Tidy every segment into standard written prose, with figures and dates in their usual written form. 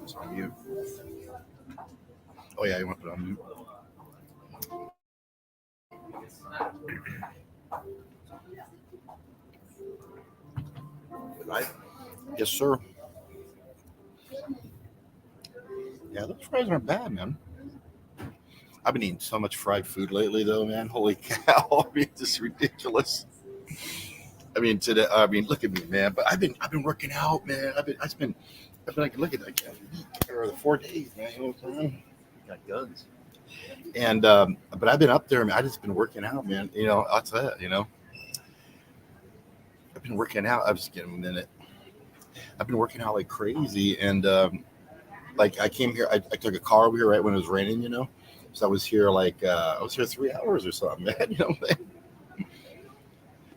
It's on mute. Oh yeah, you want to put it on mute? Live? Yes, sir. Yeah, those fries aren't bad, man. I've been eating so much fried food lately, though, man. Holy cow! I mean, it's just ridiculous. I mean, today. I mean, look at me, man. But I've been working out, man. I've been like, look at like a week or the 4 days, man. You know what I'm saying? Got guns. And but I've been up there, man. I just been working out, man. You know, that's it. You know, I've been working out. I was just getting a minute. I've been working out like crazy, and like I came here. I took a car over here right when it was raining. You know, so I was here like I was here 3 hours or something, man. You know,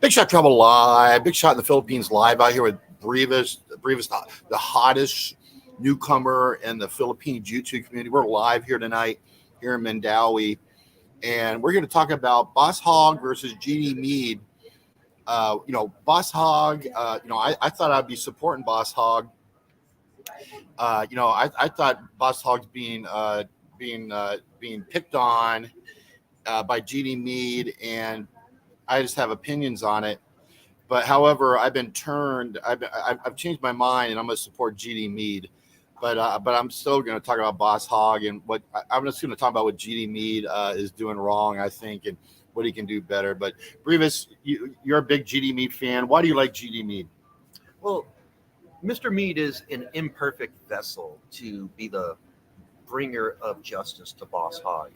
Big Shot Travel Live, Big Shot in the Philippines live out here with Brevis, the hottest newcomer in the Philippine Jiu-Jitsu community. We're live here tonight, here in Mandawi, and we're going to talk about Boss Hogg versus GD Mead. Boss Hogg, I thought I'd be supporting Boss Hogg. I thought Boss Hogg's being picked on by GD Mead, and I just have opinions on it. But however, I've changed my mind, and I'm going to support GD Mead. But I'm still going to talk about Boss Hogg, and I'm just going to talk about what GD Mead is doing wrong, I think, and what he can do better. But Brevis, you're a big GD Mead fan. Why do you like GD Mead? Well, Mr. Mead is an imperfect vessel to be the bringer of justice to Boss Hogg.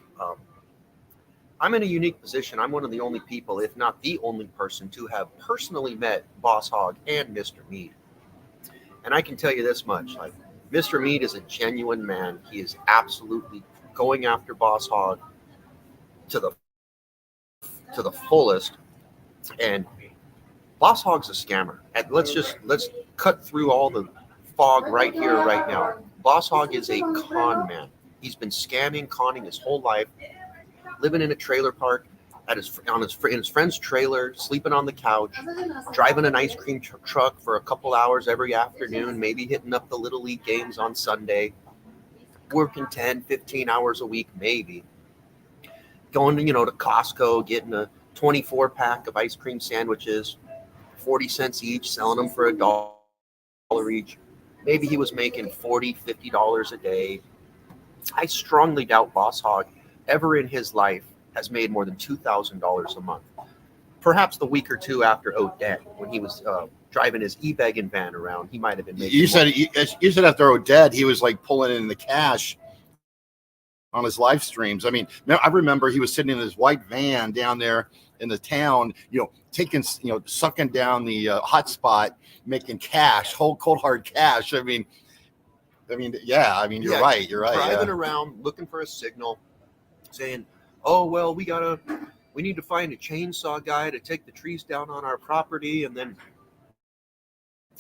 I'm in a unique position. I'm one of the only people, if not the only person, to have personally met Boss Hogg and Mr. Mead. And I can tell you this much: like, Mr. Mead is a genuine man. He is absolutely going after Boss Hogg to the fullest. And Boss Hogg's a scammer. And let's cut through all the fog right here, right now. Boss Hogg is a con man. He's been scamming, conning his whole life, living in a trailer park in his friend's trailer, sleeping on the couch, driving an ice cream truck for a couple hours every afternoon, maybe hitting up the Little League games on Sunday, working 10, 15 hours a week, maybe. Going, to Costco, getting a 24-pack of ice cream sandwiches, 40 cents each, selling them for $1 each. Maybe he was making $40, $50 a day. I strongly doubt Boss Hogg ever in his life has made more than $2,000 a month. Perhaps the week or two after Odette, when he was driving his e-wagon van around, he might have been making. You said after Odette, he was like pulling in the cash on his live streams. I mean, I remember he was sitting in his white van down there in the town, sucking down the hot spot, making cash, whole cold hard cash. You're right. You're right. Driving around looking for a signal, saying, "Oh well, we need to find a chainsaw guy to take the trees down on our property," and then,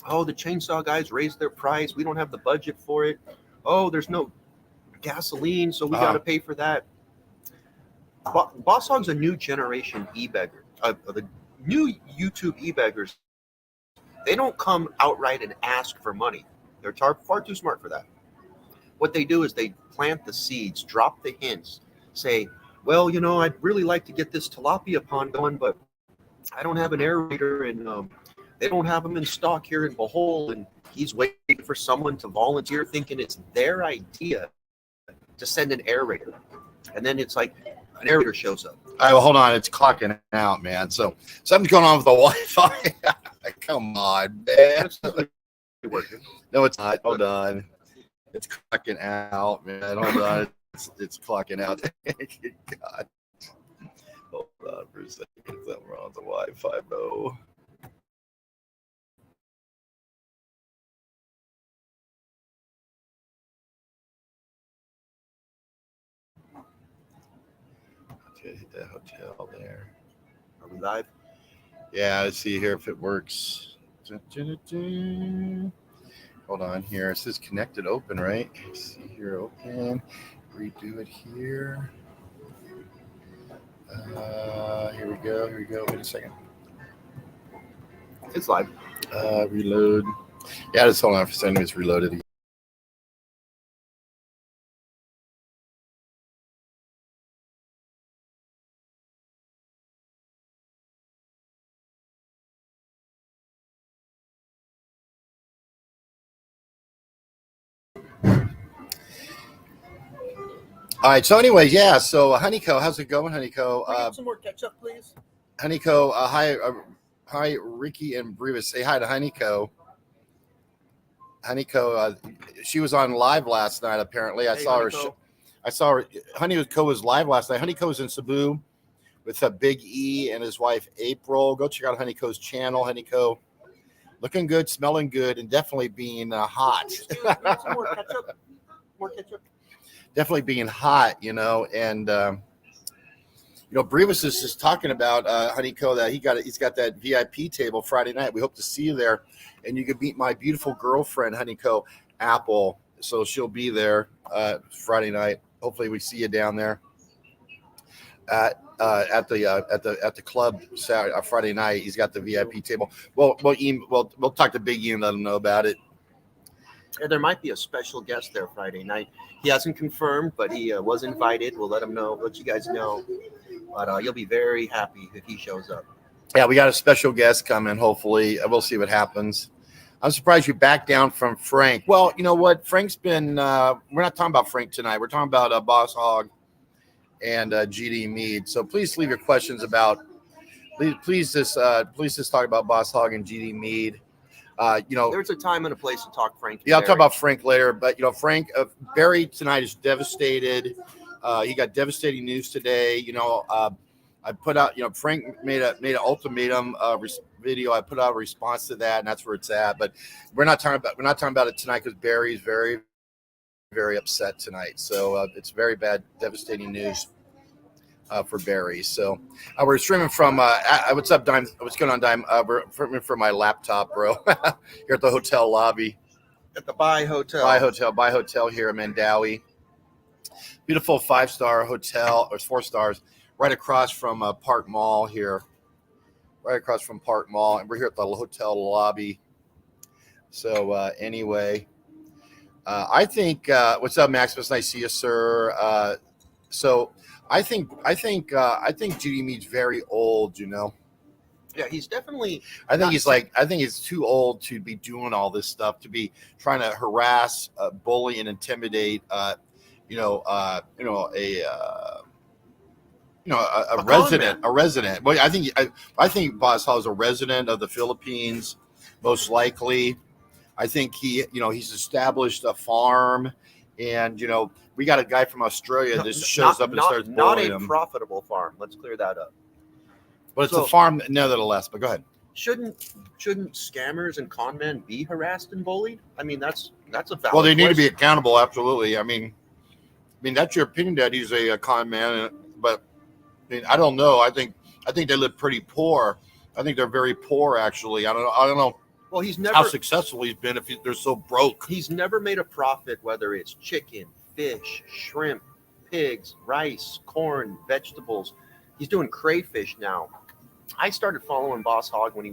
"Oh, the chainsaw guys raised their price. We don't have the budget for it. Oh, there's no gasoline, so we got to pay for that." Boss Hogg's a new generation e-beggar. The new YouTube e-beggars, they don't come outright and ask for money. They're far too smart for that. What they do is they plant the seeds, drop the hints, say, "Well, I'd really like to get this tilapia pond going, but I don't have an aerator, and they don't have them in stock here in Behold." And he's waiting for someone to volunteer, thinking it's their idea to send an aerator. And then it's like an aerator shows up. All right, well, hold on. It's clocking out, man. So something's going on with the Wi-Fi. Come on, man. No, it's not. Hold on. It's clocking out, man. Hold on. It's clocking out. God. Hold on for a second. Something wrong with the Wi-Fi, bro. Okay, hit that hotel there. Are we live? Yeah, let's see here if it works. Hold on here. It says connected open, right? Let's see here, open. Redo it here. Here we go. Wait a second. It's live. Reload. Yeah, just hold on for a second. It's reloaded again. All right. So, anyways, yeah. So, Honeyco, how's it going, Honeyco? Bring up some more ketchup, please. Honeyco, hi, Ricky and Breva. Say hi to Honeyco. Honeyco, she was on live last night. Apparently, I Hey, saw her. Honeyco. I saw her. Honeyco was live last night. Honeyco was in Cebu with a Big E and his wife April. Go check out Honeyco's channel. Honeyco, looking good, smelling good, and definitely being hot. Some more ketchup. More ketchup. Definitely being hot, and Brevis is just talking about Honeyco that he's got that VIP table Friday night. We hope to see you there, and you can meet my beautiful girlfriend Honeyco Apple. So she'll be there Friday night. Hopefully, we see you down there at the club Friday night. He's got the VIP table. We'll talk to Big E and let him know about it. And there might be a special guest there Friday night. He hasn't confirmed, but he was invited. We'll let him know, let you guys know. But you'll be very happy if he shows up. Yeah, we got a special guest coming. Hopefully, we'll see what happens. I'm surprised you backed down from Frank. Well, you know what? Frank's been. We're not talking about Frank tonight. We're talking about Boss Hogg and GD Mead. So please leave your questions about. Please just talk about Boss Hogg and GD Mead. There's a time and a place to talk Frank. Yeah, I'll talk about Frank later. But Frank Barry tonight is devastated. He got devastating news today. I put out. Frank made an ultimatum video. I put out a response to that, and that's where it's at. But we're not talking about it tonight because Barry's very, very upset tonight. So it's very bad, devastating news for Barry. So we're streaming from. What's up, Dime? What's going on, Dime? We're streaming from my laptop, bro. Here at the hotel lobby. At the Buy Hotel. Buy Hotel here in Mandawi. Beautiful 5-star hotel, or 4 stars, right across from Park Mall here. Right across from Park Mall, and we're here at the hotel lobby. So anyway, I think. What's up, Maximus? Nice to see you, sir. So I think GD Mead's very old. Yeah, he's definitely. I think he's too old to be doing all this stuff, to be trying to harass, bully, and intimidate. A resident. Well, I think Boss Hogg is a resident of the Philippines, most likely. I think he's established a farm, and we got a guy from Australia that shows up and starts bullying him. Not a profitable farm. Let's clear that up. But it's a farm, nevertheless. But go ahead. Shouldn't scammers and con men be harassed and bullied? I mean, that's a valid. Well, they need to be accountable. Absolutely. I mean, that's your opinion that he's a con man, but I don't know. I think they live pretty poor. I think they're very poor, actually. I don't know. Well, he's never how successful he's been if they're so broke. He's never made a profit, whether it's chicken, fish, shrimp, pigs, rice, corn, vegetables. He's doing crayfish now. I started following Boss Hogg when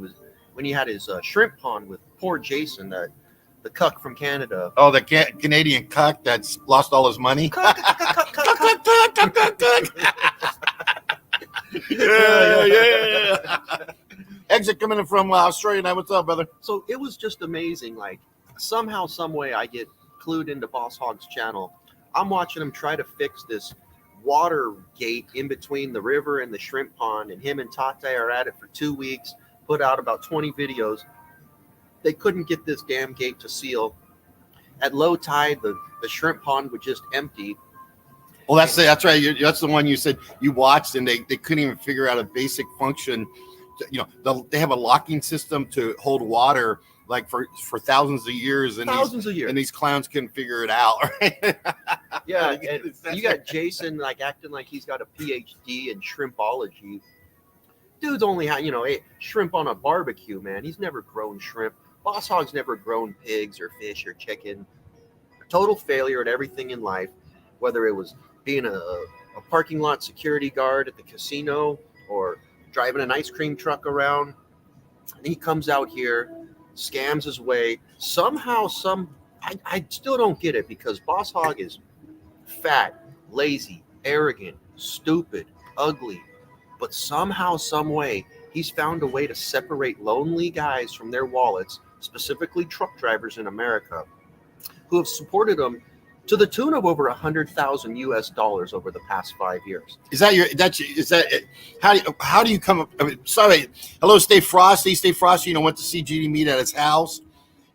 he had his shrimp pond with poor Jason, the cuck from Canada. Oh, the Canadian cuck that's lost all his money. Cuck. Yeah. Exit coming in from Australia now. What's up, brother? So it was just amazing. Like somehow, some way, I get clued into Boss Hogg's channel. I'm watching him try to fix this water gate in between the river and the shrimp pond, and him and Tate are at it for 2 weeks. Put out about 20 videos. They couldn't get this damn gate to seal. At low tide, the shrimp pond would just empty. Well, that's right. That's the one you said you watched, and they couldn't even figure out a basic function. They have a locking system to hold water like for thousands of years, and these clowns couldn't figure it out. Right? Yeah, and you got Jason acting like he's got a PhD in shrimpology. Dude's only had shrimp on a barbecue, man. He's never grown shrimp. Boss Hogg's never grown pigs or fish or chicken. Total failure at everything in life, whether it was being a parking lot security guard at the casino or driving an ice cream truck around. And he comes out here, scams his way. Somehow, I still don't get it, because Boss Hogg is fat, lazy, arrogant, stupid, ugly. But somehow, some way, he's found a way to separate lonely guys from their wallets, specifically truck drivers in America, who have supported him to the tune of over 100,000 US dollars over the past 5 years. Is that how do you come up? I mean, sorry, hello, Stay Frosty. Stay Frosty, went to see GD Mead at his house,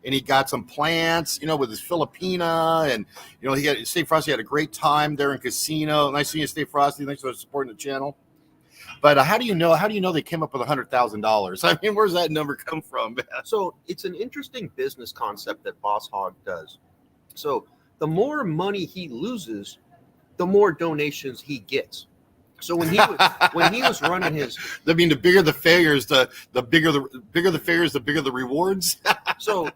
and he got some plants, with his Filipina, and Stay Frosty had a great time there in Casino. Nice seeing you, Stay Frosty. Thanks for supporting the channel. But how do you know they came up with $100,000? I mean, where's that number come from, man? So it's an interesting business concept that Boss Hogg does. So the more money he loses, the more donations he gets. So when he was running his, I mean, the bigger the failures, the bigger the failures, the bigger the rewards. So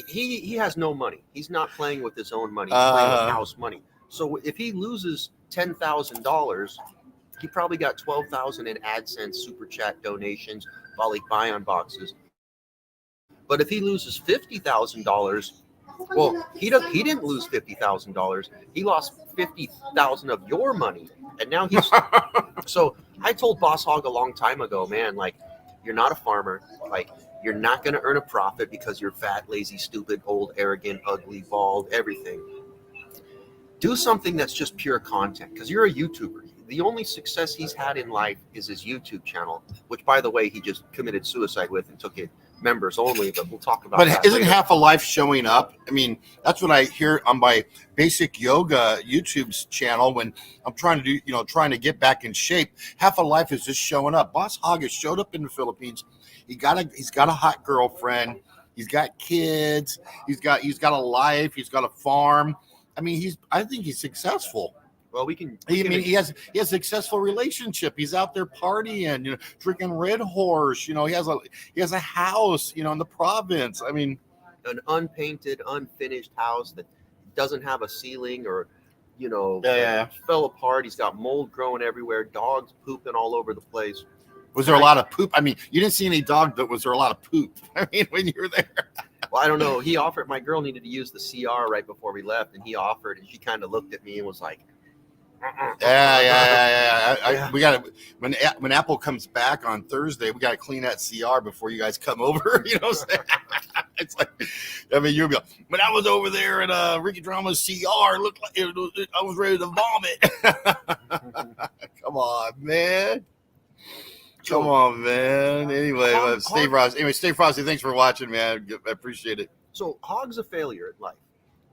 he has no money. He's not playing with his own money. He's playing with house money. So if he loses $10,000, he probably got 12,000 in AdSense super chat donations, Volley buy-on boxes. But if he loses $50,000, well, he didn't lose $50,000. He lost 50,000 of your money, and now he's. So I told Boss Hogg a long time ago, man, like, you're not a farmer, like, you're not going to earn a profit because you're fat, lazy, stupid, old, arrogant, ugly, bald, everything. Do something that's just pure content, because you're a YouTuber. The only success he's had in life is his YouTube channel, which, by the way, he just committed suicide with and took it members only, but we'll talk about that. But isn't later. half a life showing up? I mean, that's what I hear on my Basic Yoga YouTube's channel when I'm trying to do, trying to get back in shape. Half a life is just showing up. Boss Hogg has showed up in the Philippines. He's got a hot girlfriend. He's got kids. He's got a life. He's got a farm. I mean, I think he's successful. Well, he has a successful relationship. He's out there partying, drinking Red Horse. He has a house, in the province. I mean, an unpainted, unfinished house that doesn't have a ceiling or, fell apart. He's got mold growing everywhere, dogs pooping all over the place. Was there a lot of poop? I mean, you didn't see any dog, but was there a lot of poop? I mean, when you were there. Well, I don't know. He offered. My girl needed to use the CR right before we left, and he offered, and she kind of looked at me and was like, Yeah. We got to when Apple comes back on Thursday, we got to clean that CR before you guys come over. It's like, I mean, you'll be like, when I was over there at Ricky Drama's CR, it looked like I was ready to vomit. Come on, man. Come on, man. Anyway, Stay Frosty. Stay Frosty. Thanks for watching, man. I appreciate it. So Hogg's a failure in life.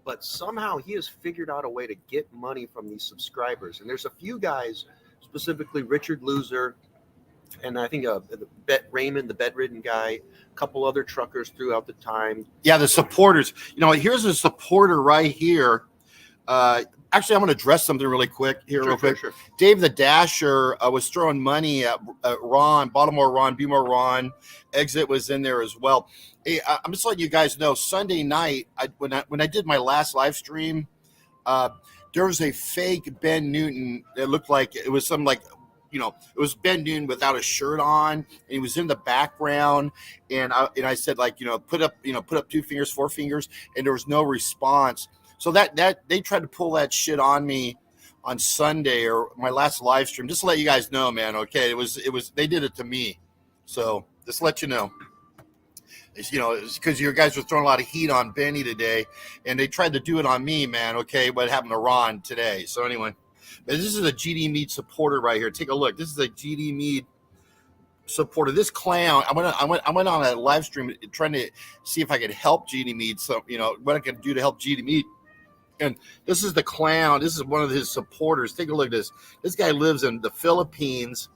But somehow he has figured out a way to get money from these subscribers. And there's a few guys, specifically Richard Loser, and I think Raymond, the bedridden guy, a couple other truckers throughout the time. Yeah, the supporters. Here's a supporter right here. Actually, I'm going to address something really quick here, real quick. Sure. Dave the Dasher was throwing money at Ron, Baltimore Ron, Bmore Ron. Exit was in there as well. Hey, I'm just letting you guys know, Sunday night, when I did my last live stream, there was a fake Ben Newton. It looked like it was it was Ben Newton without a shirt on, and he was in the background. And I said, put up 2 fingers, 4 fingers, and there was no response. So that they tried to pull that shit on me on Sunday or my last live stream. Just to let you guys know, man. Okay, it was they did it to me. So just to let you know. It's because you guys were throwing a lot of heat on Benny today, and they tried to do it on me, man. Okay, what happened to Ron today? So anyway, but this is a GD Mead supporter right here. Take a look. This is a GD Mead supporter. This clown. I went on a live stream trying to see if I could help GD Mead. So what I could do to help GD Mead. And this is the clown. This is one of his supporters. Take a look at this. This guy lives in the Philippines.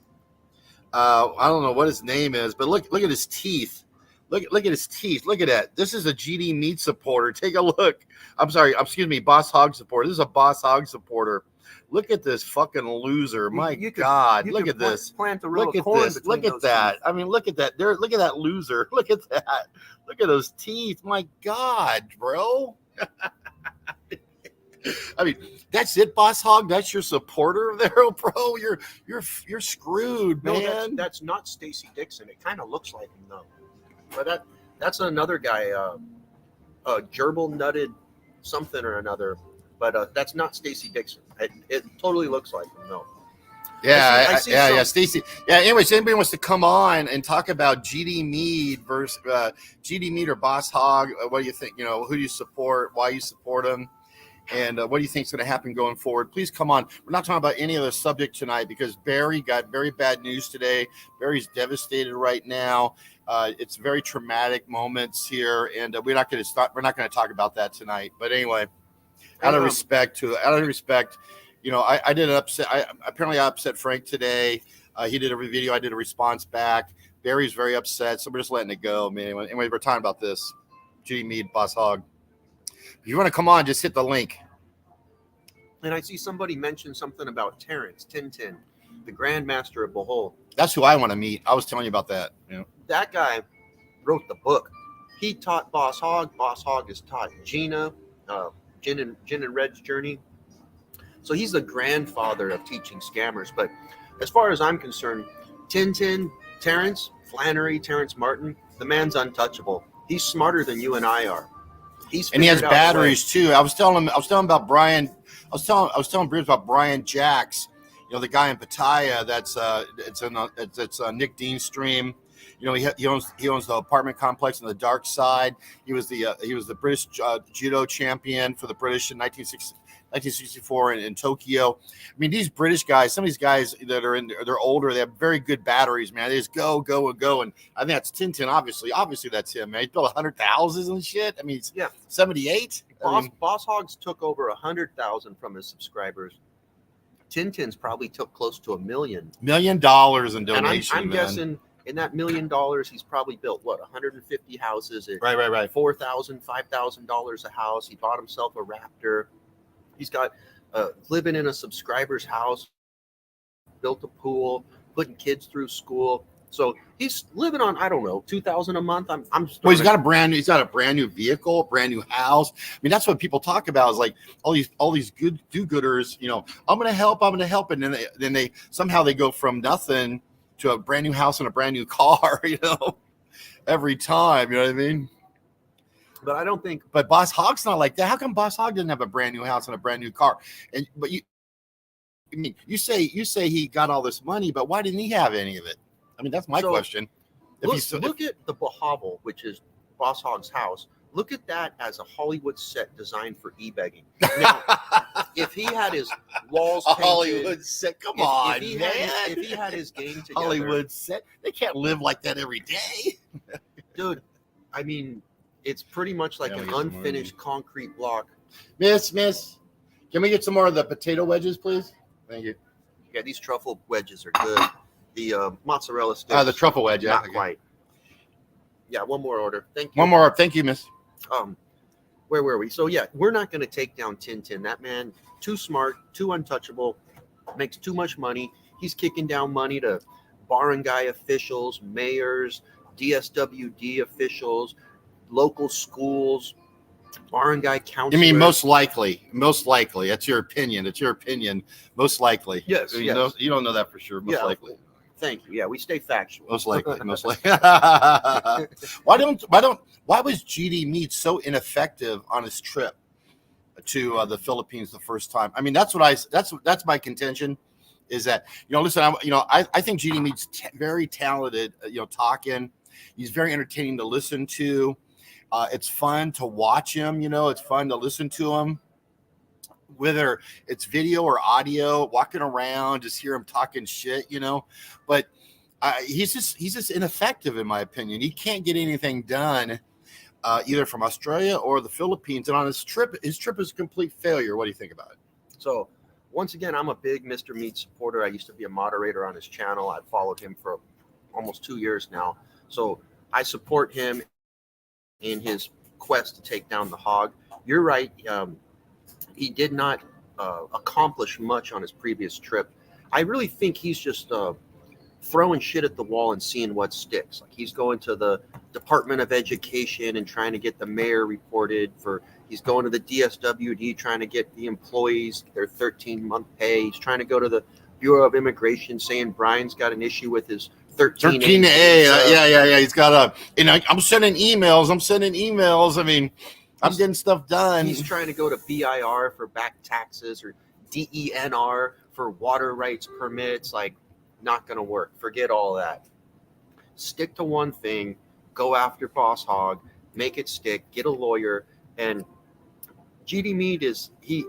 I don't know what his name is, but look at his teeth. Look at his teeth. Look at that. This is a GD Mead supporter. Take a look. I'm sorry. Excuse me. Boss Hogg supporter. This is a Boss Hogg supporter. Look at this fucking loser. My God. Look at this. Look at this. Look at that. Teeth. I mean, look at that. Look at that loser. Look at that. Look at those teeth. My God, bro. I mean, that's it, Boss Hogg. That's your supporter there, bro. You're screwed, man. No, that's not Stacy Dixon. It kind of looks like him though. But that's another guy, gerbil nutted something or another. But that's not Stacy Dixon. It totally looks like him, though. Yeah, yeah, Stacy. Yeah. Anyways, anybody wants to come on and talk about GD Mead versus GD Mead or Boss Hogg? What do you think? Who do you support? Why you support them? And what do you think is going to happen going forward? Please come on. We're not talking about any other subject tonight because Barry got very bad news today. Barry's devastated right now. It's very traumatic moments here, and we're not going to stop. We're not going to talk about that tonight. But anyway, out of respect, I did an upset. I upset Frank today. He did a video. I did a response back. Barry's very upset, so we're just letting it go. I mean, anyway, we're talking about this. G. Mead, Boss Hogg. If you want to come on, just hit the link. And I see somebody mention something about Terrence Tintin, the Grandmaster of Bohol. That's who I want to meet. I was telling you about that. Yeah. That guy wrote the book. He taught Boss Hogg. Boss Hogg has taught Gina, Gin and Red's journey. So he's the grandfather of teaching scammers. But as far as I'm concerned, Tintin, Terrence Martin, the man's untouchable. He's smarter than you and I are. He has batteries too. I was telling about Brian. I was telling Bruce about Brian Jacks. The guy in Pattaya. It's Nick Dean stream. He owns the apartment complex on the dark side. He was the British judo champion for the British in 1964 in Tokyo. I mean, these British guys, some of these guys that are they're older, they have very good batteries, man. They just go. And I think that's Tintin, obviously. Obviously, that's him, man. He built 100 houses and shit. I mean, 78. Boss Hogg's took over 100,000 from his subscribers. Tintin's probably took close to $1 million. $1 million in donation. I'm guessing in that $1 million, he's probably built 150 houses at right. $4,000, $5,000 a house. He bought himself a Raptor. He's got living in a subscriber's house, built a pool, putting kids through school. So he's living on, I don't know, $2,000 a month. He's got a brand new vehicle, a brand new house. I mean, that's what people talk about is like all these good do-gooders, I'm going to help. And then they somehow they go from nothing to a brand new house and a brand new car, every time, you know what I mean? But I don't think. But Boss Hogg's not like that. How come Boss Hogg didn't have a brand new house and a brand new car? But you say he got all this money, but why didn't he have any of it? I mean, that's my question. Look at the Hovel, which is Boss Hogg's house. Look at that as a Hollywood set designed for e-begging. Now, if he had his walls painted, Hollywood set, come on, man. If he had his game together, Hollywood set, they can't live like that every day, dude. I mean, it's pretty much like an unfinished concrete block. Miss, can we get some more of the potato wedges, please? Thank you. Yeah, these truffle wedges are good. The mozzarella sticks. The truffle wedge, not quite. Yeah, one more order. Thank you. One more. Thank you, miss. Where were we? So yeah, we're not going to take down Tintin. That man, too smart, too untouchable, makes too much money. He's kicking down money to barangay officials, mayors, DSWD officials, local schools, barangay councilors. You mean most likely? That's your opinion. Most likely. Yes. You don't know that for sure. Most likely. Thank you. Yeah, we stay factual. Most likely. Why was GD Mead so ineffective on his trip to the Philippines the first time? I mean, that's my contention. Is that listen, I think GD Mead's very talented. Talking, he's very entertaining to listen to. It's fun to watch him. It's fun to listen to him. Whether it's video or audio, walking around, just hear him talking shit, but he's just ineffective in my opinion. He can't get anything done either from Australia or the Philippines. And on his trip is a complete failure. What do you think about it? So once again, I'm a big Mr. Mead supporter. I used to be a moderator on his channel. I've followed him for almost 2 years now. So I support him in his quest to take down the Hogg. You're right. He did not accomplish much on his previous trip. I really think he's just throwing shit at the wall and seeing what sticks. Like he's going to the Department of Education and trying to get the mayor reported for. He's going to the DSWD trying to get the employees their 13-month pay. He's trying to go to the Bureau of Immigration saying Brian's got an issue with his 13A. Yeah. He's got I'm sending emails. I mean, I'm getting stuff done. He's trying to go to BIR for back taxes or DENR for water rights permits. Like, not going to work. Forget all that. Stick to one thing. Go after Boss Hogg. Make it stick. Get a lawyer. And GD Mead is he.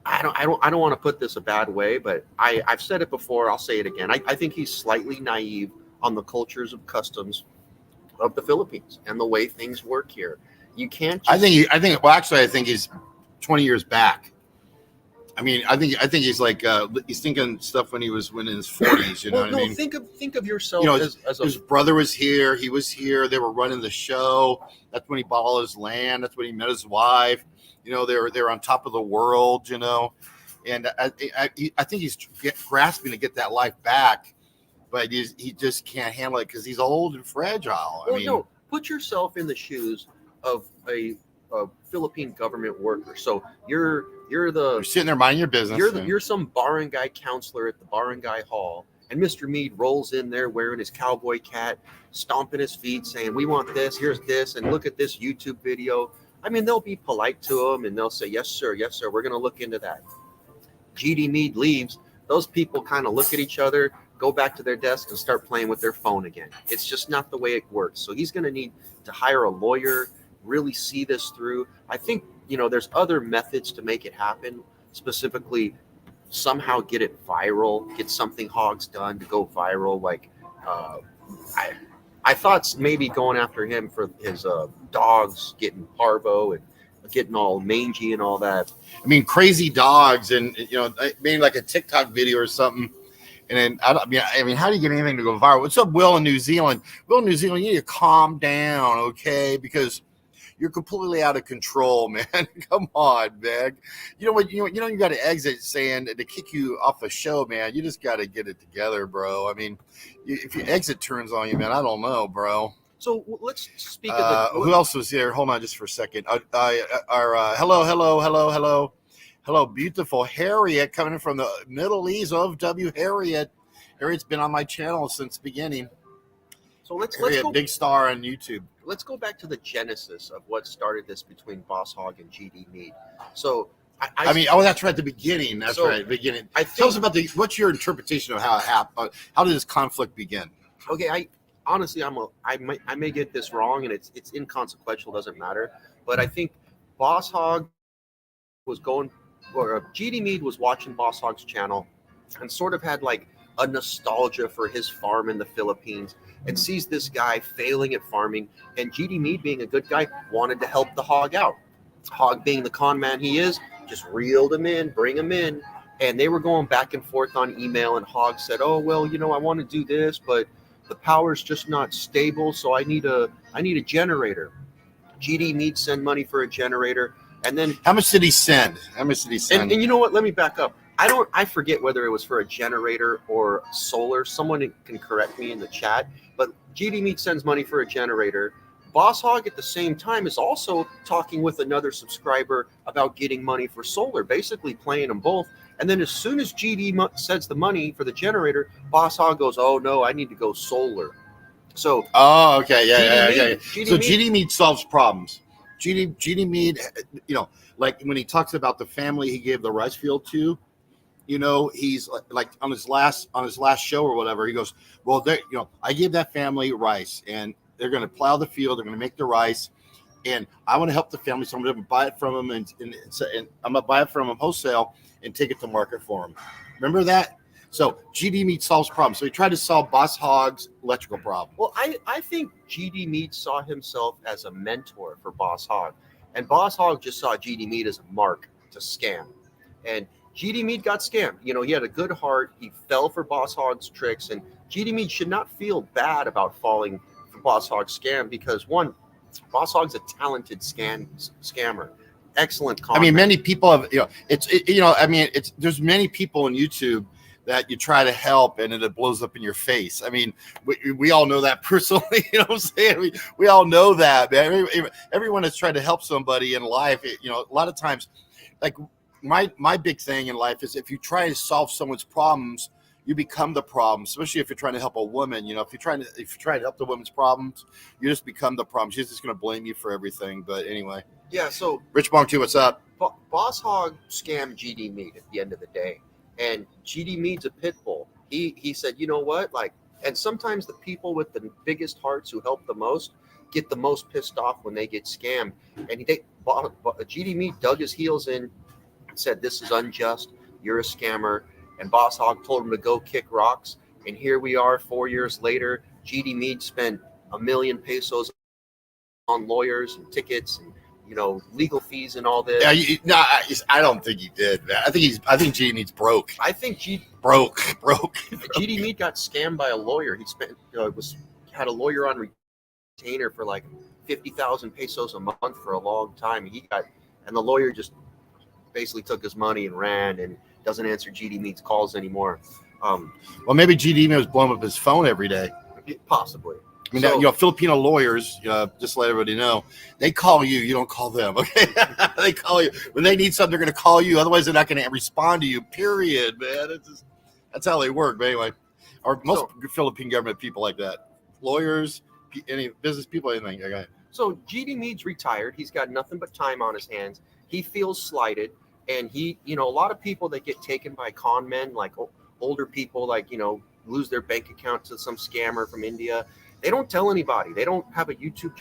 I don't want to put this a bad way, but I've said it before. I'll say it again. I think he's slightly naive on the cultures of customs of the Philippines and the way things work here. You can't. Just, I think he's 20 years back. I mean, I think he's like he's thinking stuff when in his 40s. You know what I mean? Think of yourself as his brother was here. He was here. They were running the show. That's when he bought all his land. That's when he met his wife. You know, they're on top of the world. You know, and I think he's grasping to get that life back, but he just can't handle it because he's old and fragile. No, put yourself in the shoes of a Philippine government worker. So you're sitting there minding your business. You're some barangay counselor at the barangay hall, and Mr. Mead rolls in there wearing his cowboy hat, stomping his feet, saying, "We want this. Here's this, and look at this YouTube video." I mean, they'll be polite to him, and they'll say, "Yes, sir. Yes, sir. We're going to look into that." GD Mead leaves. Those people kind of look at each other, go back to their desk, and start playing with their phone again. It's just not the way it works. So he's going to need to hire a lawyer, really see this through. I think there's other methods to make it happen, specifically somehow get it viral, get something Hogg's done to go viral. Like I thought maybe going after him for his dogs getting parvo and getting all mangy and all that. I mean, crazy dogs, and maybe like a TikTok video or something. And then I mean, how do you get anything to go viral? What's up, Will in New Zealand? Will in New Zealand, you need to calm down, okay? Because you're completely out of control, man. Come on, man. You know what? You got to exit saying to kick you off the show, man. You just got to get it together, bro. I mean, if your exit turns on you, man, I don't know, bro. So let's speak of who else was here? Hold on just for a second. Hello, beautiful Harriet coming in from the Middle East of W. Harriet. Harriet's been on my channel since the beginning. So let's go, big star on YouTube. Let's go back to the genesis of what started this between Boss Hogg and GD Mead. So I mean, that's right at the beginning. That's right at the beginning. Tell us about what's your interpretation of how it happened? How did this conflict begin? Okay, honestly, I may get this wrong, and it's inconsequential, doesn't matter. But I think Boss Hogg was GD Mead was watching Boss Hogg's channel, and sort of had like a nostalgia for his farm in the Philippines, and sees this guy failing at farming, and GD Mead, being a good guy, wanted to help the Hogg out. Hogg, being the con man he is, just reeled him in, bring him in, and they were going back and forth on email, and Hogg said, "Oh, well, I want to do this, but the power's just not stable, so I need a generator." GD Mead send money for a generator, and then how much did he send? And you know what? Let me back up. I forget whether it was for a generator or solar. Someone can correct me in the chat. But GD Mead sends money for a generator. Boss Hogg at the same time is also talking with another subscriber about getting money for solar, basically playing them both. And then as soon as GD sends the money for the generator, Boss Hogg goes, "Oh no, I need to go solar." So okay, yeah. So GD Mead solves problems. GD Mead, like when he talks about the family he gave the rice field to, he's like on his last show or whatever, he goes, "Well, I gave that family rice, and they're going to plow the field, they're going to make the rice, and I want to help the family, so I'm going to buy it from them, and I'm going to buy it from them wholesale and take it to market for them." Remember that? So GD Mead solves problems. So he tried to solve Boss Hogg's electrical problem. Well, I think GD Mead saw himself as a mentor for Boss Hogg, and Boss Hogg just saw GD Mead as a mark to scam, and GD Mead got scammed. He had a good heart. He fell for Boss Hogg's tricks, and GD Mead should not feel bad about falling for Boss Hogg's scam, because one, Boss Hogg's a talented scammer. Excellent comment. I mean, many people have, there's many people on YouTube that you try to help and it blows up in your face. I mean, we all know that personally. You know what I'm saying? We all know that, man. Everyone has tried to help somebody in life. A lot of times, like my big thing in life is if you try to solve someone's problems, you become the problem, especially if you're trying to help a woman. If you try to help the woman's problems, you just become the problem. She's just going to blame you for everything. But anyway. Yeah, so Rich Bonk 2, what's up? Boss Hogg scammed GD Mead at the end of the day. And GD Mead's a pit bull. He said, "You know what? And sometimes the people with the biggest hearts who help the most get the most pissed off when they get scammed. And GD Mead dug his heels in and said, "This is unjust. You're a scammer." And Boss Hogg told him to go kick rocks. And here we are 4 years later. GD Mead spent 1,000,000 pesos on lawyers and tickets and legal fees and all this. Yeah, no, I don't think he did, man. I think GD Mead's broke. I think broke. GD Mead got scammed by a lawyer. He had a lawyer on retainer for like 50,000 pesos a month for a long time. And the lawyer just basically took his money and ran and doesn't answer GD Mead's calls anymore. Well, maybe GD Mead was blowing up his phone every day. Possibly. I mean, Filipino lawyers, just to let everybody know, they call you. You don't call them, okay? They call you. When they need something, they're going to call you. Otherwise, they're not going to respond to you, period, man. That's how they work, but anyway. Or most Philippine government people like that. Lawyers, any business people, anything. Okay. So GD Mead's retired. He's got nothing but time on his hands. He feels slighted. And a lot of people that get taken by con men, like older people, like, lose their bank account to some scammer from India. They don't tell anybody. They don't have a YouTube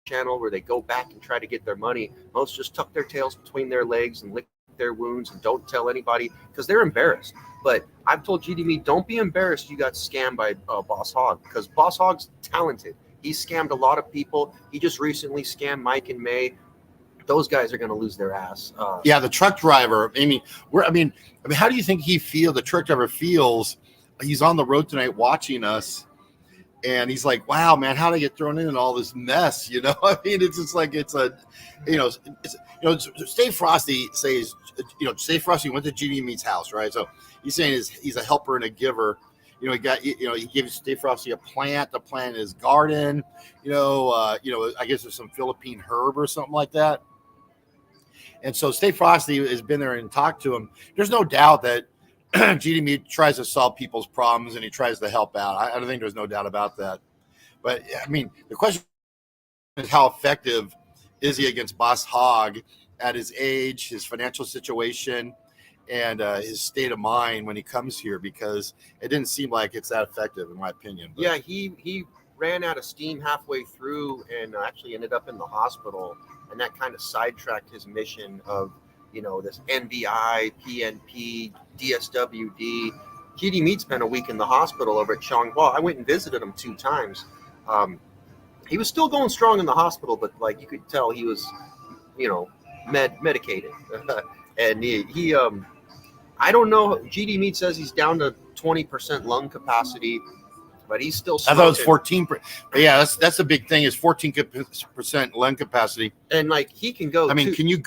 channel where they go back and try to get their money. Most just tuck their tails between their legs and lick their wounds and don't tell anybody because they're embarrassed. But I've told GD Mead, don't be embarrassed you got scammed by Boss Hogg, because Boss Hogg's talented. He's scammed a lot of people. He just recently scammed Mike and May. Those guys are going to lose their ass. Yeah, the truck driver. I mean, how do you think the truck driver feels? He's on the road tonight watching us. And he's like, "Wow, man, how did I get thrown in all this mess?" I mean, it's just like Steve Frosty says, Steve Frosty went to GD Mead's house, right? So he's saying he's a helper and a giver. He gave Steve Frosty a plant to plant in his garden. I guess there's some Philippine herb or something like that. And so Steve Frosty has been there and talked to him. There's no doubt that GD Mead tries to solve people's problems and he tries to help out. I don't think there's no doubt about that. But I mean, the question is, how effective is he against Boss Hogg at his age, his financial situation, and his state of mind when he comes here? Because it didn't seem like it's that effective, in my opinion. But yeah, he ran out of steam halfway through and actually ended up in the hospital, and that kind of sidetracked his mission of this NBI, PNP, DSWD. GD Mead spent a week in the hospital over at Changhua. I went and visited him 2 times. He was still going strong in the hospital, but like you could tell he was, medicated. And he I don't know. GD Mead says he's down to 20% lung capacity, but he's still smoking. I thought it was 14. But yeah, that's a big thing, is 14% lung capacity. And like he can go. I mean, did you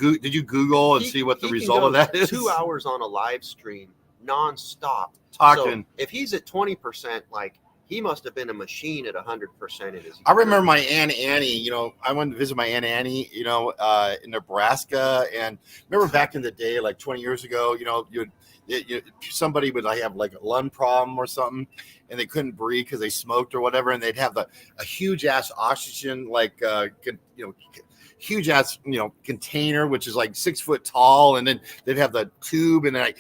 Google and see what the result of that is? 2 hours on a live stream, nonstop talking. So if he's at 20%, like he must have been a machine at 100% in his. I remember my Aunt Annie. I went to visit my Aunt Annie. In Nebraska, and remember back in the day, like 20 years ago. Somebody would have like a lung problem or something, and they couldn't breathe because they smoked or whatever, and they'd have a huge ass oxygen huge ass container, which is like 6 foot tall, and then they'd have the tube, and then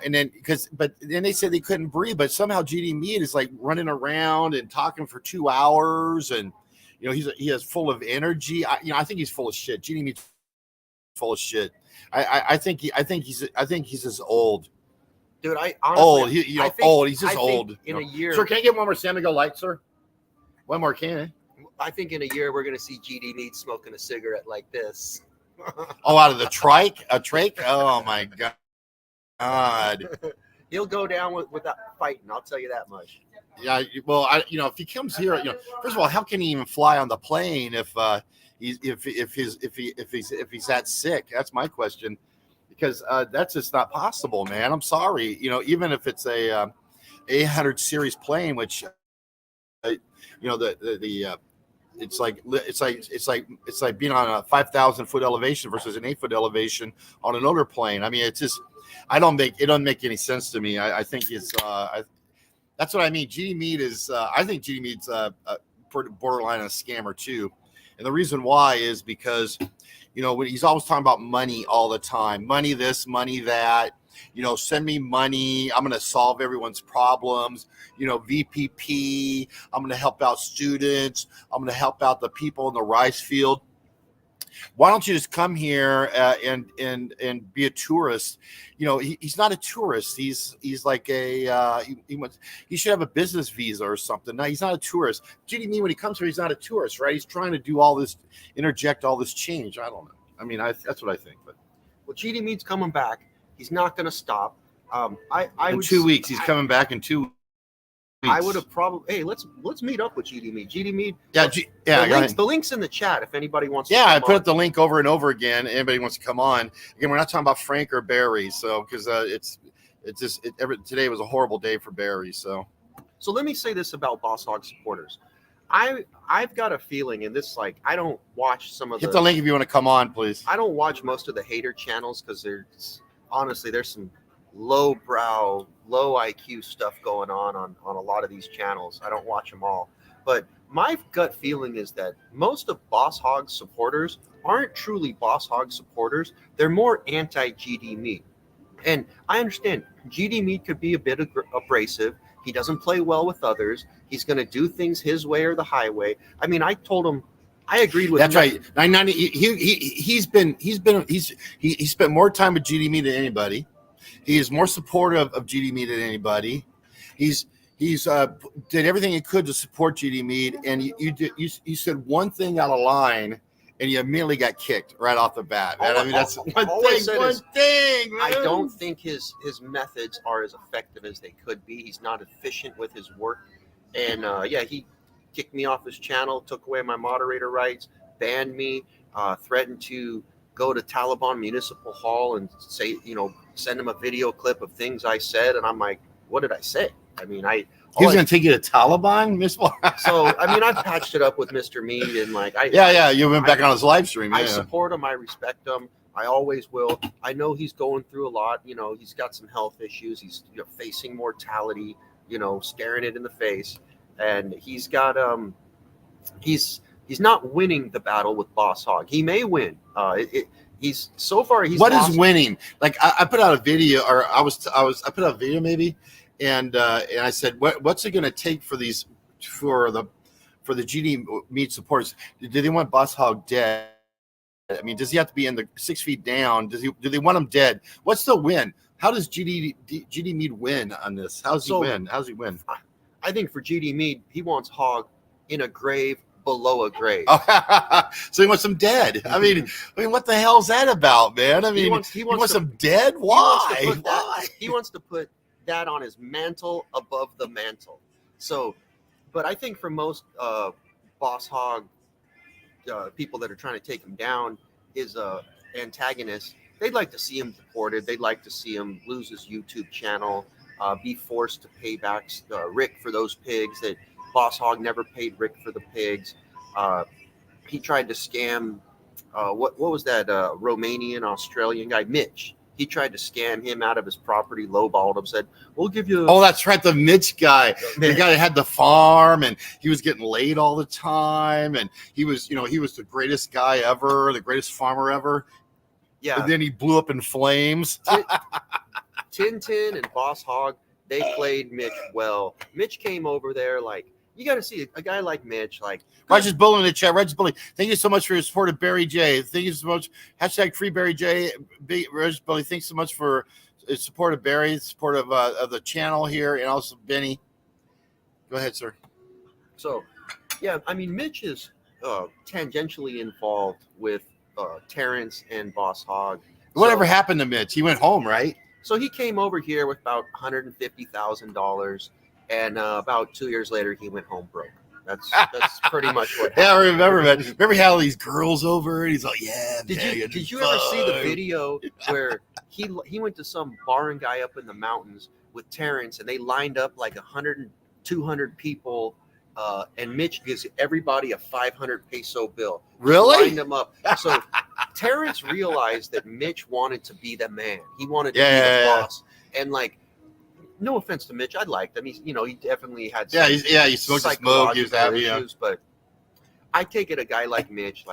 and then but then they said they couldn't breathe, but somehow GD Mead is like running around and talking for 2 hours, and he is full of energy. I think he's full of shit. GD Mead's full of shit. I think he's just old. Dude, I honestly, old. He's just old. In a year, sir, can I get one more San Miguel Light, sir? One more can. I think in a year we're gonna see GD Mead smoking a cigarette like this. Out of the trike, a trach. Oh my god. He'll go down without fighting. I'll tell you that much. Yeah. Well, if he comes here, first of all, how can he even fly on the plane if he's that sick? That's my question, because that's just not possible, man. I'm sorry. Even if it's a 800 series plane, which it's like being on a 5,000 foot elevation versus an 8 foot elevation on an older plane. I mean, it's just it doesn't make any sense to me. I think it's that's what I mean. GD Mead is I think GD Mead's borderline a scammer too. And the reason why is because, when he's always talking about money all the time, money this, money that. send me money. I'm going to solve everyone's problems. VPP. I'm going to help out students. I'm going to help out the people in the rice field. Why don't you just come here and be a tourist? He's not a tourist. He's like he should have a business visa or something. No, he's not a tourist. GD when he comes here, he's not a tourist, right? He's trying to do all this, interject all this change. I don't know. I mean, that's what I think. But well, GD Mead's coming back. He's not going to stop. In 2 weeks, he's coming back in 2 weeks. I would have probably. Hey, let's meet up with GD Mead. GD Mead. The link's in the chat if anybody wants. Yeah, I put up the link over and over again. Anybody wants to come on? Again, we're not talking about Frank or Barry, so because today was a horrible day for Barry. So let me say this about Boss Hogg supporters. I've got a feeling, and this I don't watch some of hit the link if you want to come on, please. I don't watch most of the hater channels because there's some lowbrow, low IQ stuff going on a lot of these channels. I don't watch them all. But my gut feeling is that most of Boss Hogg's supporters aren't truly Boss Hogg supporters. They're more anti-GD Mead. And I understand GD Mead could be a bit abrasive. He doesn't play well with others. He's going to do things his way or the highway. I mean, I told him I agreed with that's right. He spent more time with GD Mead than anybody. He is more supportive of GD Mead than anybody. He's did everything he could to support GD Mead, and you said one thing out of line, and you immediately got kicked right off the bat. Man. I mean, that's one thing. Man. I don't think his methods are as effective as they could be. He's not efficient with his work, and he kicked me off his channel, took away my moderator rights, banned me, threatened to go to Taliban Municipal Hall and say, send him a video clip of things I said. And I'm like, what did I say? I mean, he was going to take you to Taliban, So, I mean, I've patched it up with Mr. Mead and you went back on his live stream. I support him. I respect him. I always will. I know he's going through a lot. He's got some health issues. He's facing mortality, staring it in the face. And he's got, he's not winning the battle with Boss Hogg. He may win. He's what lost. Is winning? Like I put out a video, or I put out a video maybe, and I said, what's it going to take for the GD Mead supporters? Do they want Boss Hogg dead? I mean, does he have to be in the 6 feet down? Do they want him dead? What's the win? How does GD Mead win on this? How does he win? I think for GD Mead, he wants Hogg in a grave below a grave. So he wants him dead. I mean, what the hell's that about, man? I mean, he wants him dead. Why? Why? He wants to put that on his mantle above the mantle. So, but I think for most Boss Hogg people that are trying to take him down, his antagonists, they'd like to see him deported. They'd like to see him lose his YouTube channel, be forced to pay back Rick for those pigs that Boss Hogg never paid Rick for the pigs. He tried to scam, what was that Romanian Australian guy, Mitch. He tried to scam him out of his property, lowballed him, said, we'll give you. Oh, that's right. The Mitch guy, the guy that had the farm and he was getting laid all the time. And he was the greatest guy ever, the greatest farmer ever. Yeah. And then he blew up in flames. Tintin and Boss Hogg, they played Mitch well. Mitch came over there you got to see a guy like Mitch. Roger's Bully in the chat. Roger's Bully, thank you so much for your support of Barry J. Thank you so much. # free Barry J. Roger's Bully, thanks so much for support of Barry, support of the channel here, and also Benny. Go ahead, sir. So, yeah, I mean, Mitch is tangentially involved with Terrence and Boss Hogg. Whatever happened to Mitch? He went home, right? So he came over here with about $150,000. And about 2 years later, he went home broke. That's pretty much what happened. Yeah, I remember, man. Remember how these girls over and he's like, yeah. Did you ever see the video where he went to some barn guy up in the mountains with Terrence, and they lined up 100, 200 people, and Mitch gives everybody a 500 peso bill. Really? Lined them up. So Terrence realized that Mitch wanted to be the man. He wanted to be the boss. And no offense to Mitch, I liked him. He's, he definitely had some he smoked a smoke. He was happy, issues, but I take it a guy like Mitch,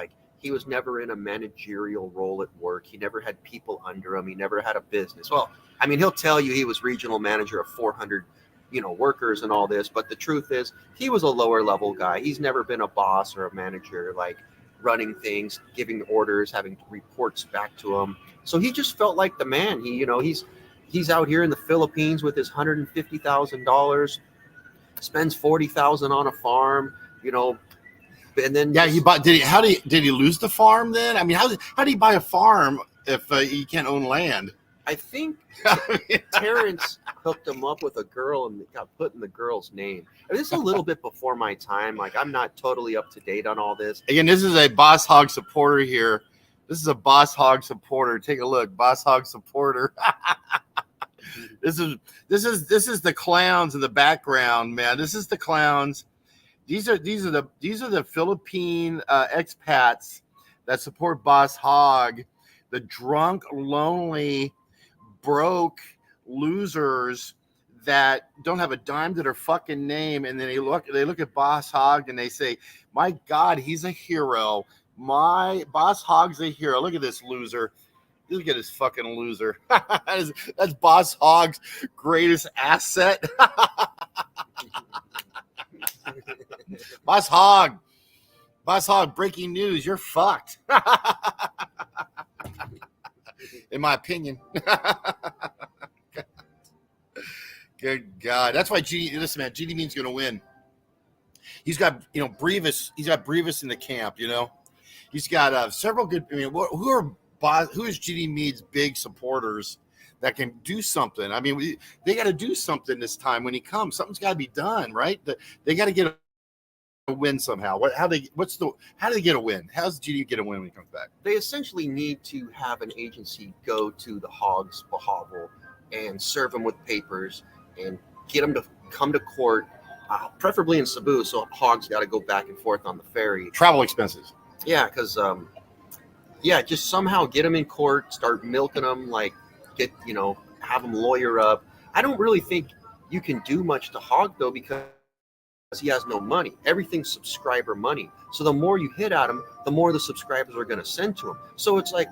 He was never in a managerial role at work. He never had people under him. He never had a business. Well, I mean, he'll tell you he was regional manager of 400, workers and all this. But the truth is, he was a lower level guy. He's never been a boss or a manager, like running things, giving orders, having reports back to him. So he just felt like the man. He's out here in the Philippines with his $150,000, spends 40,000 on a farm, and then Yeah, he bought. Did he lose the farm then? I mean, how did he buy a farm if he can't own land? I think Terrence hooked him up with a girl and got put in the girl's name. I mean, this is a little bit before my time. Like, I'm not totally up to date on all this. Again, this is a Boss Hogg supporter here. This is a Boss Hogg supporter. Take a look, Boss Hogg supporter. This is the clowns in the background, man. This is the clowns. These are the Philippine expats that support Boss Hogg, the drunk, lonely, broke losers that don't have a dime to their fucking name, and then they look at Boss Hogg and they say, "My God, he's a hero. My Boss Hogg's a hero. Look at this loser. Look at this fucking loser." That's Boss Hogg's greatest asset. Boss Hogg, breaking news. You're fucked. In my opinion. Good God. That's why listen, man, GD Mead's going to win. He's got, Brevis. He's got Brevis in the camp, He's got several good, who is GD Mead's big supporters that can do something? I mean, they got to do something this time when he comes. Something's got to be done, right? They got to get a win somehow. How do they get a win? How's GD get a win when he comes back? They essentially need to have an agency go to the Hogg's hovel and serve them with papers and get them to come to court, preferably in Cebu. So Hogg's got to go back and forth on the ferry. Travel expenses. Yeah, because just somehow get them in court, start milking them, like have them lawyer up. I don't really think you can do much to Hogg though, because he has no money. Everything's subscriber money. So the more you hit at him, the more the subscribers are going to send to him. So it's like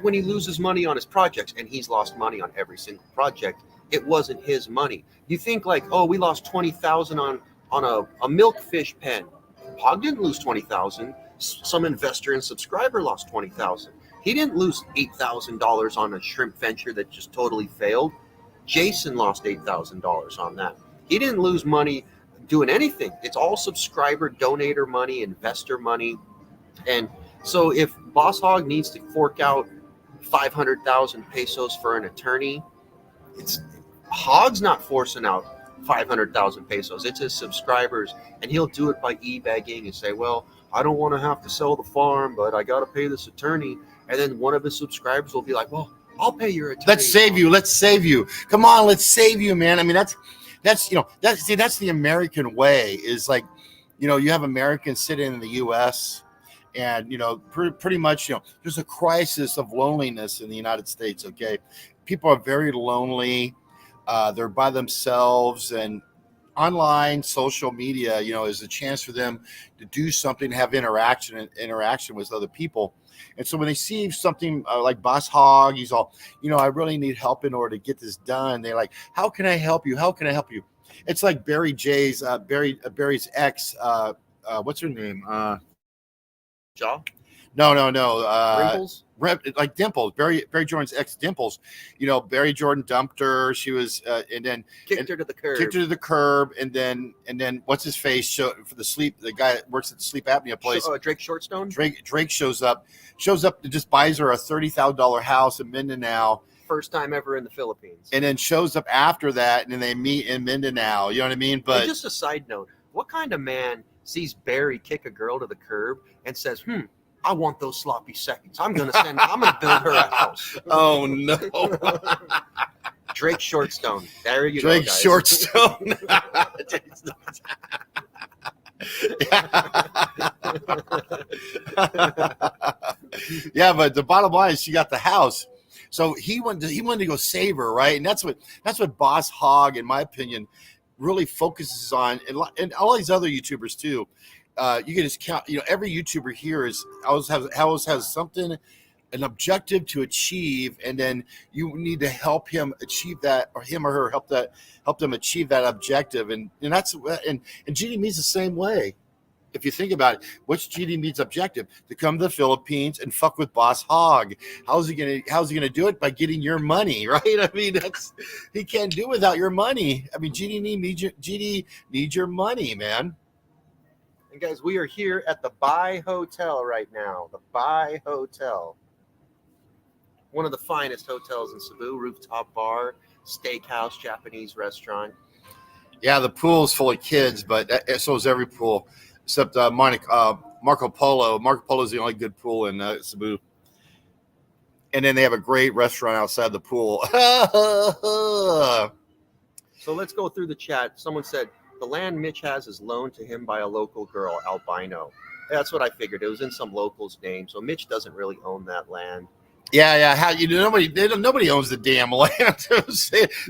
when he loses money on his projects, and he's lost money on every single project. It wasn't his money. You think like, oh, we lost 20,000 on a milkfish pen. Hogg didn't lose 20,000. Some investor and subscriber lost 20,000. He didn't lose $8,000 on a shrimp venture that just totally failed. Jason lost $8,000 on that. He didn't lose money doing anything. It's all subscriber, donator money, investor money. And so if Boss Hogg needs to fork out 500,000 pesos for an attorney, Hogg's not forcing out 500,000 pesos. It's his subscribers, and he'll do it by e-begging and say, well, I don't want to have to sell the farm, but I got to pay this attorney. And then one of his subscribers will be like, well, I'll pay your attorney. Let's save you. Come on, let's save you, man. I mean, that's the American way. Is like, you have Americans sitting in the U.S. and pretty much there's a crisis of loneliness in the United States. Okay, people are very lonely. They're by themselves, and online social media, is a chance for them to do something, have interaction with other people. And so when they see something like Boss Hogg, he's all, I really need help in order to get this done. They're like, how can I help you? How can I help you? It's like Barry's ex. What's her name? Jaw? No. Wrinkles? Like Dimples, Barry Jordan's ex Dimples. Barry Jordan dumped her. She was, and then kicked her to the curb. And then what's his face for the sleep? The guy that works at the sleep apnea place. Drake Shortstone. Drake shows up and just buys her a $30,000 house in Mindanao. First time ever in the Philippines. And then shows up after that, and then they meet in Mindanao. You know what I mean? But and just a side note: what kind of man sees Barry kick a girl to the curb and says, I want those sloppy seconds. I'm gonna build her a house. Oh no. Drake Shortstone. There you Drake go, guys. Shortstone. Yeah, but the bottom line is she got the house. So he wanted to go save her, right? And that's what Boss Hogg, in my opinion, really focuses on, and all these other YouTubers too. you can just count. Every YouTuber here always has something, an objective to achieve, and then you need to help him achieve that, or him or her help them achieve that objective, and GD Mead's the same way. If you think about it, what's GD Mead's objective? To come to the Philippines and fuck with Boss Hogg. How's he gonna do it? By getting your money, right? I mean, he can't do without your money. I mean, GD needs your money, man. And guys, we are here at the Bai Hotel right now. The Bai Hotel, one of the finest hotels in Cebu. Rooftop bar, steakhouse, Japanese restaurant. Yeah, the pool's full of kids, but so is every pool. Except Marco Polo. Marco Polo is the only good pool in Cebu. And then they have a great restaurant outside the pool. So let's go through the chat. Someone said, the land Mitch has is loaned to him by a local girl, albino. That's what I figured. It was in some local's name. So Mitch doesn't really own that land. Yeah. How nobody owns the damn land.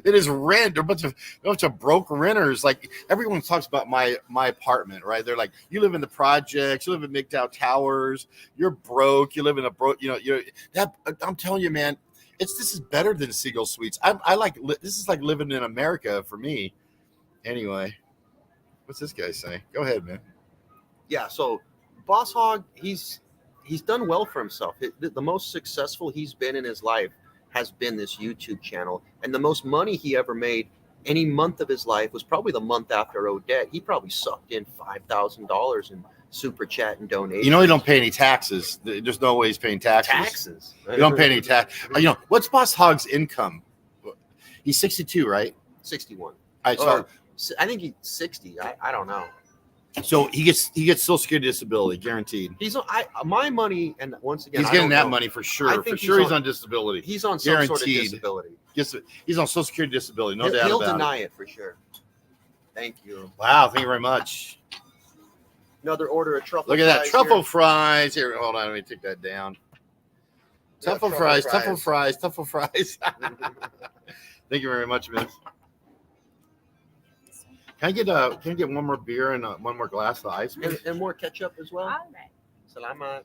They just rent. They're a bunch of broke renters. Like everyone talks about my apartment, right? They're like, you live in the projects, you live in MGTOW Towers, you're broke, you live in a broke, I'm telling you, man, this is better than Seagull Suites. This is like living in America for me. Anyway, what's this guy saying? Go ahead, man. Yeah, so Boss Hogg, he's done well for himself. The most successful he's been in his life has been this YouTube channel. And the most money he ever made any month of his life was probably the month after Odette. He probably sucked in $5,000 in super chat and donations. He don't pay any taxes. There's no way he's paying taxes. You don't pay any tax. What's Boss Hogg's income? He's 62, right? 61. All right, I think he's 60. I don't know. So he gets Social Security disability guaranteed. He's on my money, and once again, he's getting that money for sure. For sure, he's on disability. He's on some sort of disability. Yes, he's on Social Security disability. No doubt he'll about it. He'll deny it for sure. Thank you. Wow, thank you very much. Another order of truffle. Look at that truffle here. Fries. Here, hold on, let me take that down. Truffle fries. Thank you very much, miss. Can I get one more beer and one more glass of ice? And more ketchup as well? All right. Salamat.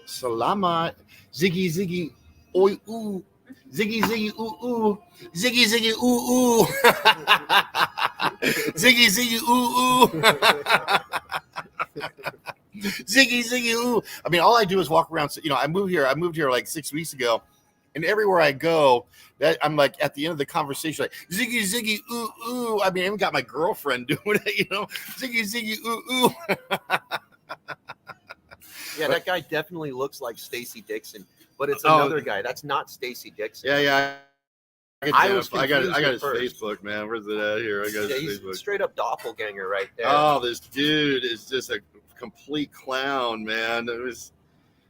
Salamat. Ziggy, oi, ooh. Ziggy, ooh, ooh. Ziggy, ooh, ooh. Ziggy, ooh, ooh. Ziggy, ooh. I mean, all I do is walk around. I moved here like 6 weeks ago. And everywhere I go, that I'm like at the end of the conversation, like Ziggy, ooh, ooh. I mean, I even got my girlfriend doing it, Ziggy, ooh, ooh. Yeah, that guy definitely looks like Stacey Dixon, but it's another guy. That's not Stacey Dixon. Yeah. I got his first. Facebook, man. Where's it at here? I got his he's Facebook. Straight up doppelganger right there. Oh, this dude is just a complete clown, man.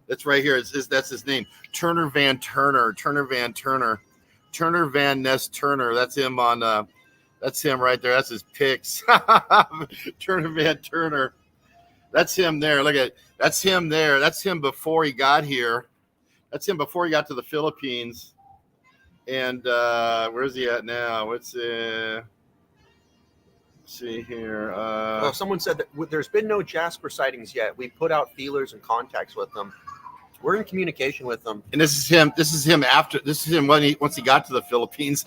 That's right here. That's his name. Turner Van Ness Turner. That's him on that's him right there. That's his pics. Turner Van Turner. That's him there. Look at that's him there. That's him before he got here. That's him before he got to the Philippines. And where's he at now? Let's see here. Someone said that there's been no Jasper sightings yet. We put out feelers and contacts with them. We're in communication with them. And this is him once he got to the Philippines.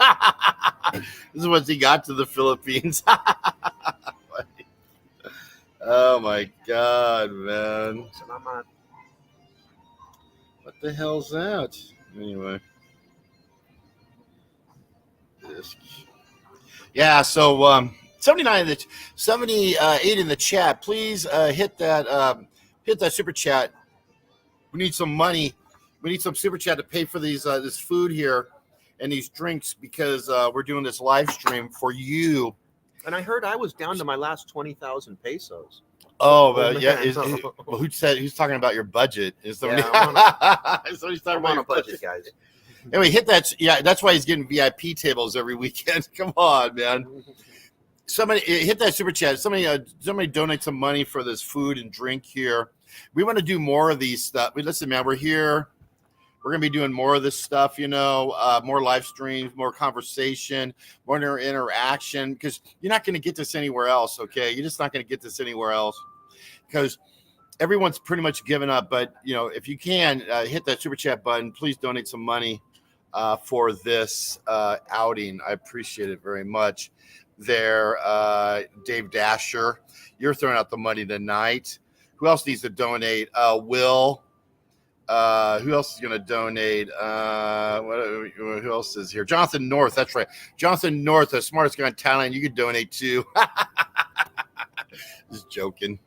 This is once he got to the Philippines. Oh my God, man. What the hell's that? Anyway. Yeah, so 78 in the chat. Please hit that super chat. We need some money. We need some super chat to pay for these this food here and these drinks because we're doing this live stream for you. And I heard I was down to my last 20,000 pesos. Yeah. Well, who's talking about your budget? Is somebody? Somebody's talking about your budget, guys. Anyway, hit that. Yeah, that's why he's getting VIP tables every weekend. Come on, man. Somebody hit that super chat. Somebody donate some money for this food and drink here. We want to do more of these stuff. Listen, man, we're here. We're going to be doing more of this stuff, more live streams, more conversation, more interaction, because you're not going to get this anywhere else, okay? You're just not going to get this anywhere else. because everyone's pretty much given up. But if you can hit that super chat button, please donate some money for this outing. I appreciate it very much. There, Dave Dasher, you're throwing out the money tonight. Who else needs to donate? Will. Who else is going to donate? Who else is here? Jonathan North. That's right. Jonathan North, the smartest guy in Thailand. You could donate too. Just joking.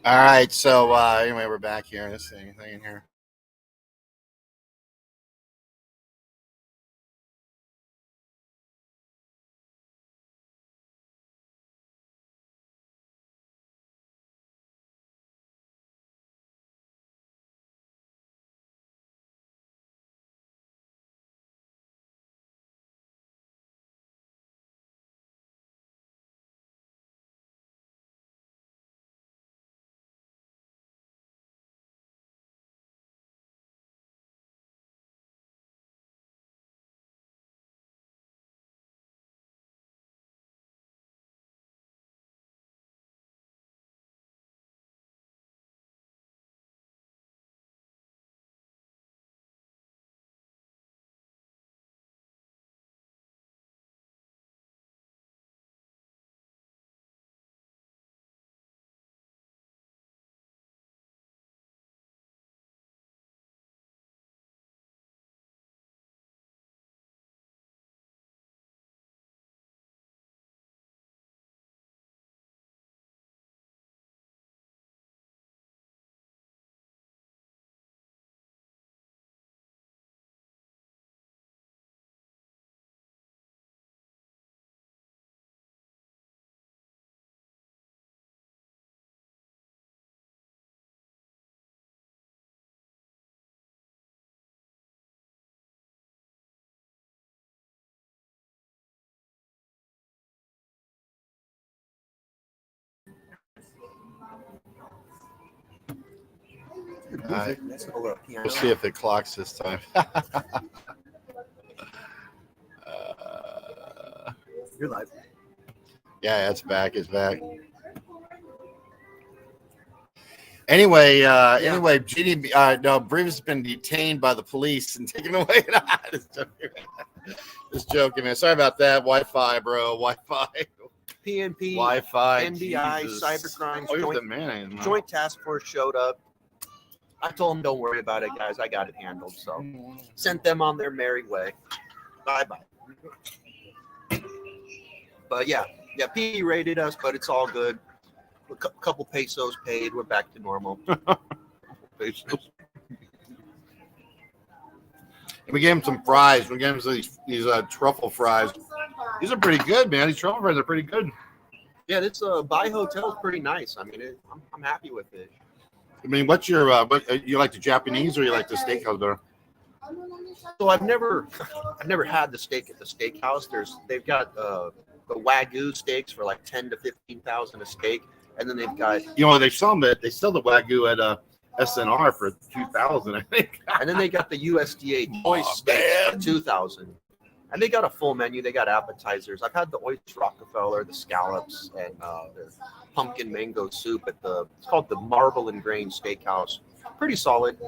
All right. So anyway, we're back here. Let's see anything in here. All right. We'll see if it clocks this time. You're live. Yeah, it's back. It's back. Anyway, anyway, GD, no, Brevis has been detained by the police and taken away. Just joking, man. Sorry about that. Wi-Fi, bro. Wi-Fi. PNP, Wi-Fi. NBI, Jesus. cybercrimes, Oh, you're joint, the man. joint task force showed up. I told them, don't worry about it, guys. I got it handled. So sent them on their merry way. Bye-bye. But yeah, PE rated us, but it's all good. A couple pesos paid. We're back to normal. Pesos. We gave him some fries. We gave him these truffle fries. These are pretty good, man. These truffle fries are pretty good. Yeah, this Buy Hotel is pretty nice. I mean, I'm happy with it. I mean, what's your what you like the Japanese or you like the steakhouse better? So I've never had the steak at the steakhouse. They've got the Wagyu steaks for like 10 to 15,000 a steak, and then they've got they sell the Wagyu at SNR for 2,000, I think. And then they got the USDA choice steaks for 2,000. And they got a full menu. They got appetizers. I've had the oyster Rockefeller, the scallops, and the pumpkin mango soup at it's called the Marble and Grain Steakhouse. Pretty solid.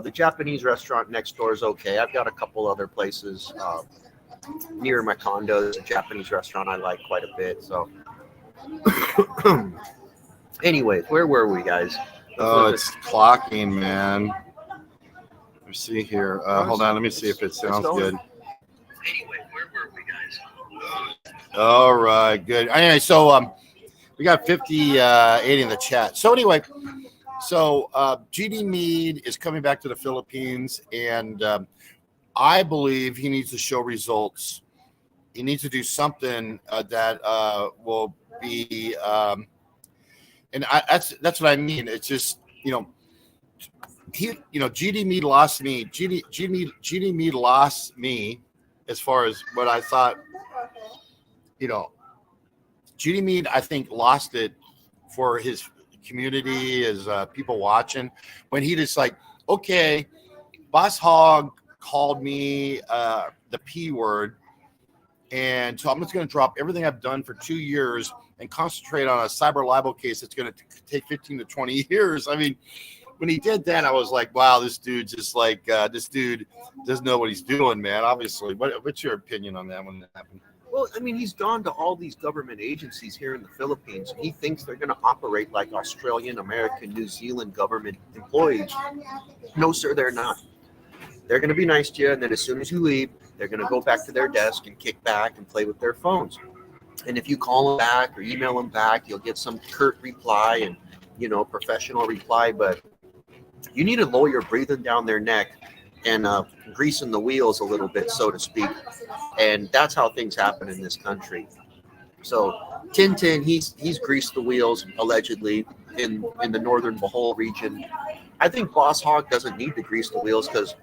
The Japanese restaurant next door is okay. I've got a couple other places near my condo. There's a Japanese restaurant I like quite a bit. So, anyways, where were we, guys? Oh, it's clocking, man. Let me see here. Hold on. Let me see if it sounds good. Anyway, where were we, guys? All right, good. Anyway, so we got 80 in the chat. So anyway, GD Mead is coming back to the Philippines, and I believe he needs to show results. He needs to do something that will be, that's what I mean. It's just GD Mead lost me. GD Mead lost me as far as what I thought. GD Mead, I think, lost it for his community, his people watching, when he just like, okay, Boss Hogg called me the P word, and so I'm just going to drop everything I've done for 2 years and concentrate on a cyber libel case that's going to take 15 to 20 years. I mean, when he did that, I was like, wow, this dude just like this dude doesn't know what he's doing, man. Obviously, what's your opinion on that when that happened? Well, I mean, he's gone to all these government agencies here in the Philippines, and he thinks they're going to operate like Australian, American, New Zealand government employees. No, sir, they're not. They're going to be nice to you, and then as soon as you leave, they're going to go back to their desk and kick back and play with their phones. And if you call them back or email them back, you'll get some curt reply, and professional reply, but you need a lawyer breathing down their neck and greasing the wheels a little bit, so to speak. And that's how things happen in this country. So Tintin, he's greased the wheels allegedly in the northern Bohol region. I think Boss Hogg doesn't need to grease the wheels because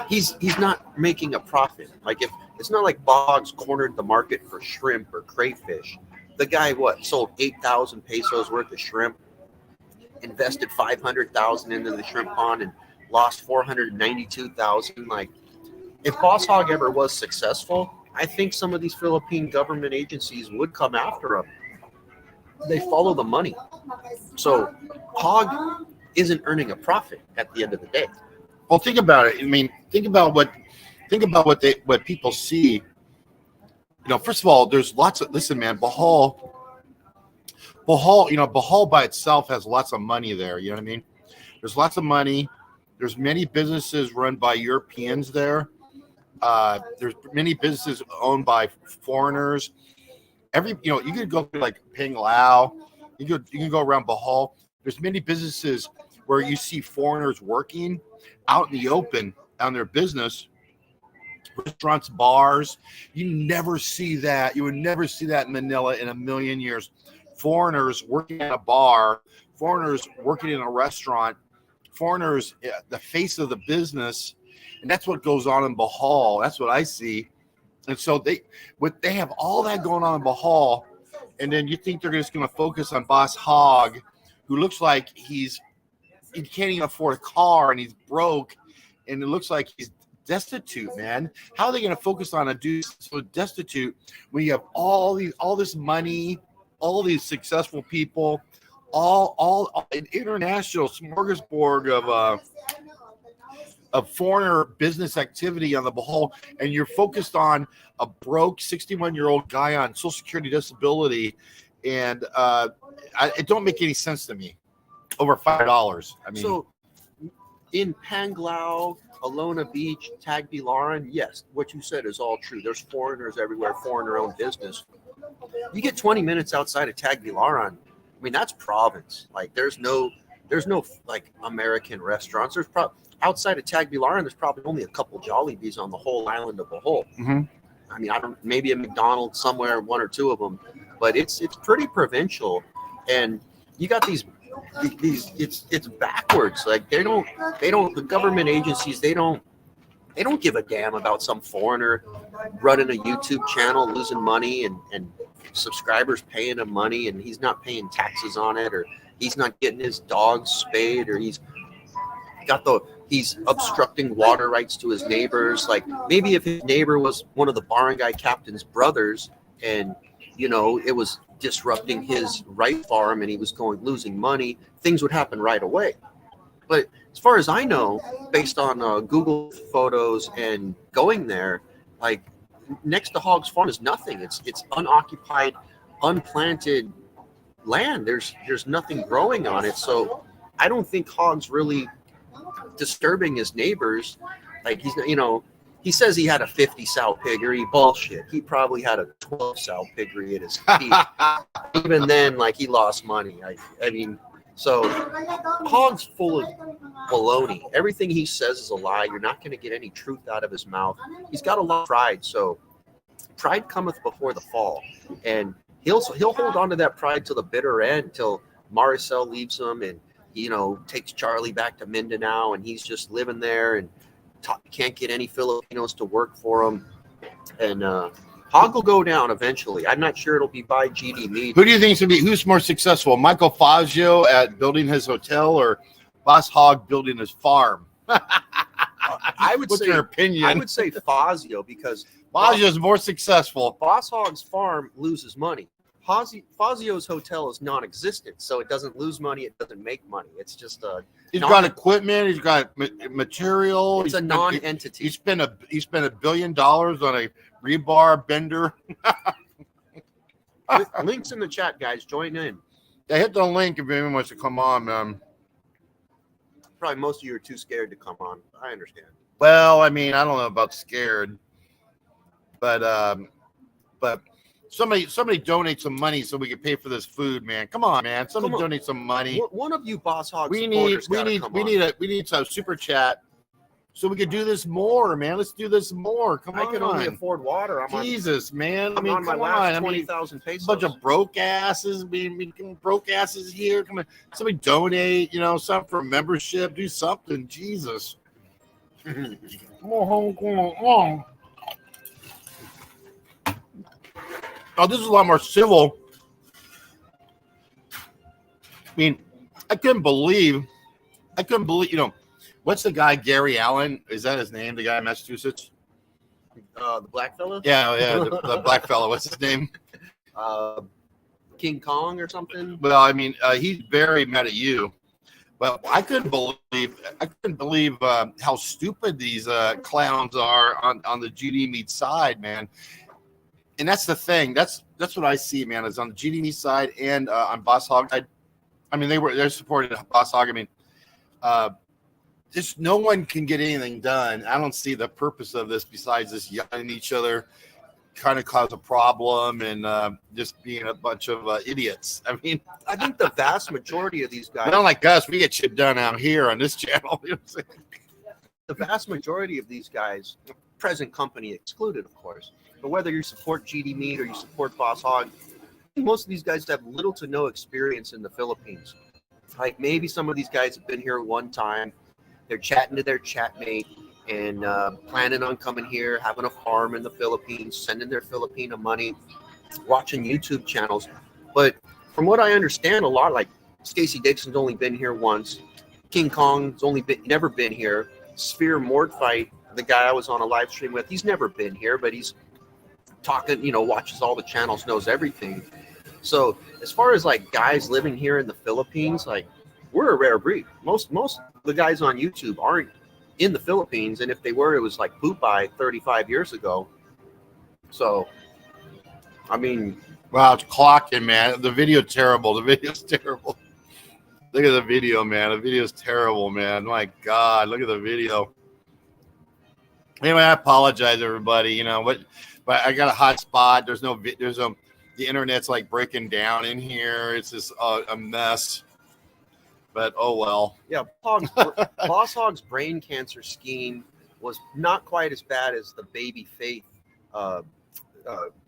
he's not making a profit. Like if it's not like Boss Hogg's cornered the market for shrimp or crayfish. The guy sold 8,000 pesos worth of shrimp, invested 500,000 into the shrimp pond, and lost 492,000. Like if Boss Hogg ever was successful, I think some of these Philippine government agencies would come after him. They follow the money. So Hogg isn't earning a profit at the end of the day. Well, think about it. I mean, think about what people see. First of all, there's lots of listen, man. Bohol by itself has lots of money there. You know what I mean? There's lots of money. There's many businesses run by Europeans there. There's many businesses owned by foreigners. You can go to like Peng Lao. You can go around Bohol. There's many businesses where you see foreigners working out in the open on their business. Restaurants, bars. You never see that. You would never see that in Manila in a million years. Foreigners working at a bar, foreigners working in a restaurant, foreigners, the face of the business. And that's what goes on in Bohol. That's what I see. And so they have all that going on in Bohol. And then you think they're just going to focus on Boss Hogg, who looks like he can't even afford a car and he's broke. And it looks like he's destitute, man. How are they going to focus on a dude so destitute when you have all this money, all these successful people, all an international smorgasbord of foreigner business activity on the Bohol, and you're focused on a broke 61-year-old guy on Social Security disability, and it don't make any sense to me. Over $5. I mean, so in Panglao, Alona Beach, Tagbilaran, yes, what you said is all true. There's foreigners everywhere, foreigner-owned business. You get 20 minutes outside of Tagbilaran, I mean, that's province. Like, there's no like American restaurants. There's probably outside of Tagbilaran, there's probably only a couple Jollibees on the whole island of Bohol. mm-hmm. I mean, maybe a McDonald's somewhere, one or two of them, but it's pretty provincial, and you got these it's backwards. Like the government agencies, they don't give a damn about some foreigner running a YouTube channel, losing money, and subscribers paying him money, and he's not paying taxes on it, or he's not getting his dogs spayed, or he's obstructing water rights to his neighbors. Like maybe if his neighbor was one of the barangay captain's brothers, and it was disrupting his rice farm and he was losing money, things would happen right away. But as far as I know, based on Google photos and going there, like next to Hogg's farm is nothing. It's unoccupied, unplanted land. There's nothing growing on it. So I don't think Hogg's really disturbing his neighbors. Like he says he had a 50 sow piggery. Bullshit. He probably had a 12 sow piggery at his feet. Even then, like, he lost money. I mean, so Hogg's full of baloney. Everything he says is a lie. You're not going to get any truth out of his mouth. He's got a lot of pride. So pride cometh before the fall, and he'll hold on to that pride till the bitter end, till Maricel leaves him and takes Charlie back to Mindanao, and he's just living there and can't get any Filipinos to work for him. And Hogg will go down eventually. I'm not sure it'll be by GD Mead. Who do you think who's more successful, Michael Fazio at building his hotel or Boss Hogg building his farm? I would What's say your opinion? I would say Fazio, because Fazio is more successful. Boss Hogg's farm loses money. Fazio's hotel is non-existent, so it doesn't lose money. It doesn't make money. It's just he's got equipment. He's got material. It's a non-entity. He spent $1 billion on a rebar bender. Links in the chat, guys. Join in. Yeah, hit the link if anyone wants to come on, man. Probably most of you are too scared to come on. I understand. Well, I mean, I don't know about scared, but Somebody donate some money so we can pay for this food, man. Come on, man. Somebody Come on. donate some money. One of you Boss Hog We supporters need gotta come on. we need some super chat so we can do this more, man. Let's do this more. Come on. I can only afford water. Jesus, man. I mean, on my come last on. 20,000 pesos. Bunch of broke asses. Broke asses here. Come on. Somebody donate, something for membership. Do something. Jesus. Come on. Oh, this is a lot more civil. I mean, I couldn't believe, what's the guy, Gary Allen? Is that his name, the guy in Massachusetts? The black fella? Yeah, the black fella. What's his name? King Kong or something? Well, I mean, he's very mad at you. But I couldn't believe how stupid these clowns are on the GD Mead side, man. And that's the thing. That's what I see, man. Is on the GD Mead side and on Boss Hog. I mean, they're supporting Boss Hog. I mean, just no one can get anything done. I don't see the purpose of this besides just yelling at each other, kind of cause a problem, and just being a bunch of idiots. I mean, I think the vast majority of these guys, not like us, we get shit done out here on this channel. You know what I'm saying? the vast majority of these guys, present company excluded, of course, but whether you support GD Mead or you support Boss Hog, most of these guys have little to no experience in the Philippines. Like maybe some of these guys have been here one time. They're chatting to their chatmate and planning on coming here, having a farm in the Philippines, sending their Filipino money, watching YouTube channels. But from what I understand, a lot like Stacey Dixon's only been here once. King Kong's never been here. Sphere Mordfight, the guy I was on a live stream with, he's never been here, but he's talking, watches all the channels, knows everything. So as far as like guys living here in the Philippines, like we're a rare breed. Most of the guys on YouTube aren't in the Philippines, and if they were, it was like Pupai 35 years ago. So, I mean, wow, it's clocking, man. The video's terrible. The video's terrible. Look at the video, man. The video's terrible, man. My God, look at the video. Anyway, I apologize, everybody. But I got a hot spot. The internet's like breaking down in here. It's just a mess. But oh well. Yeah, Boss Hogg's brain cancer scheme was not quite as bad as the Baby Faith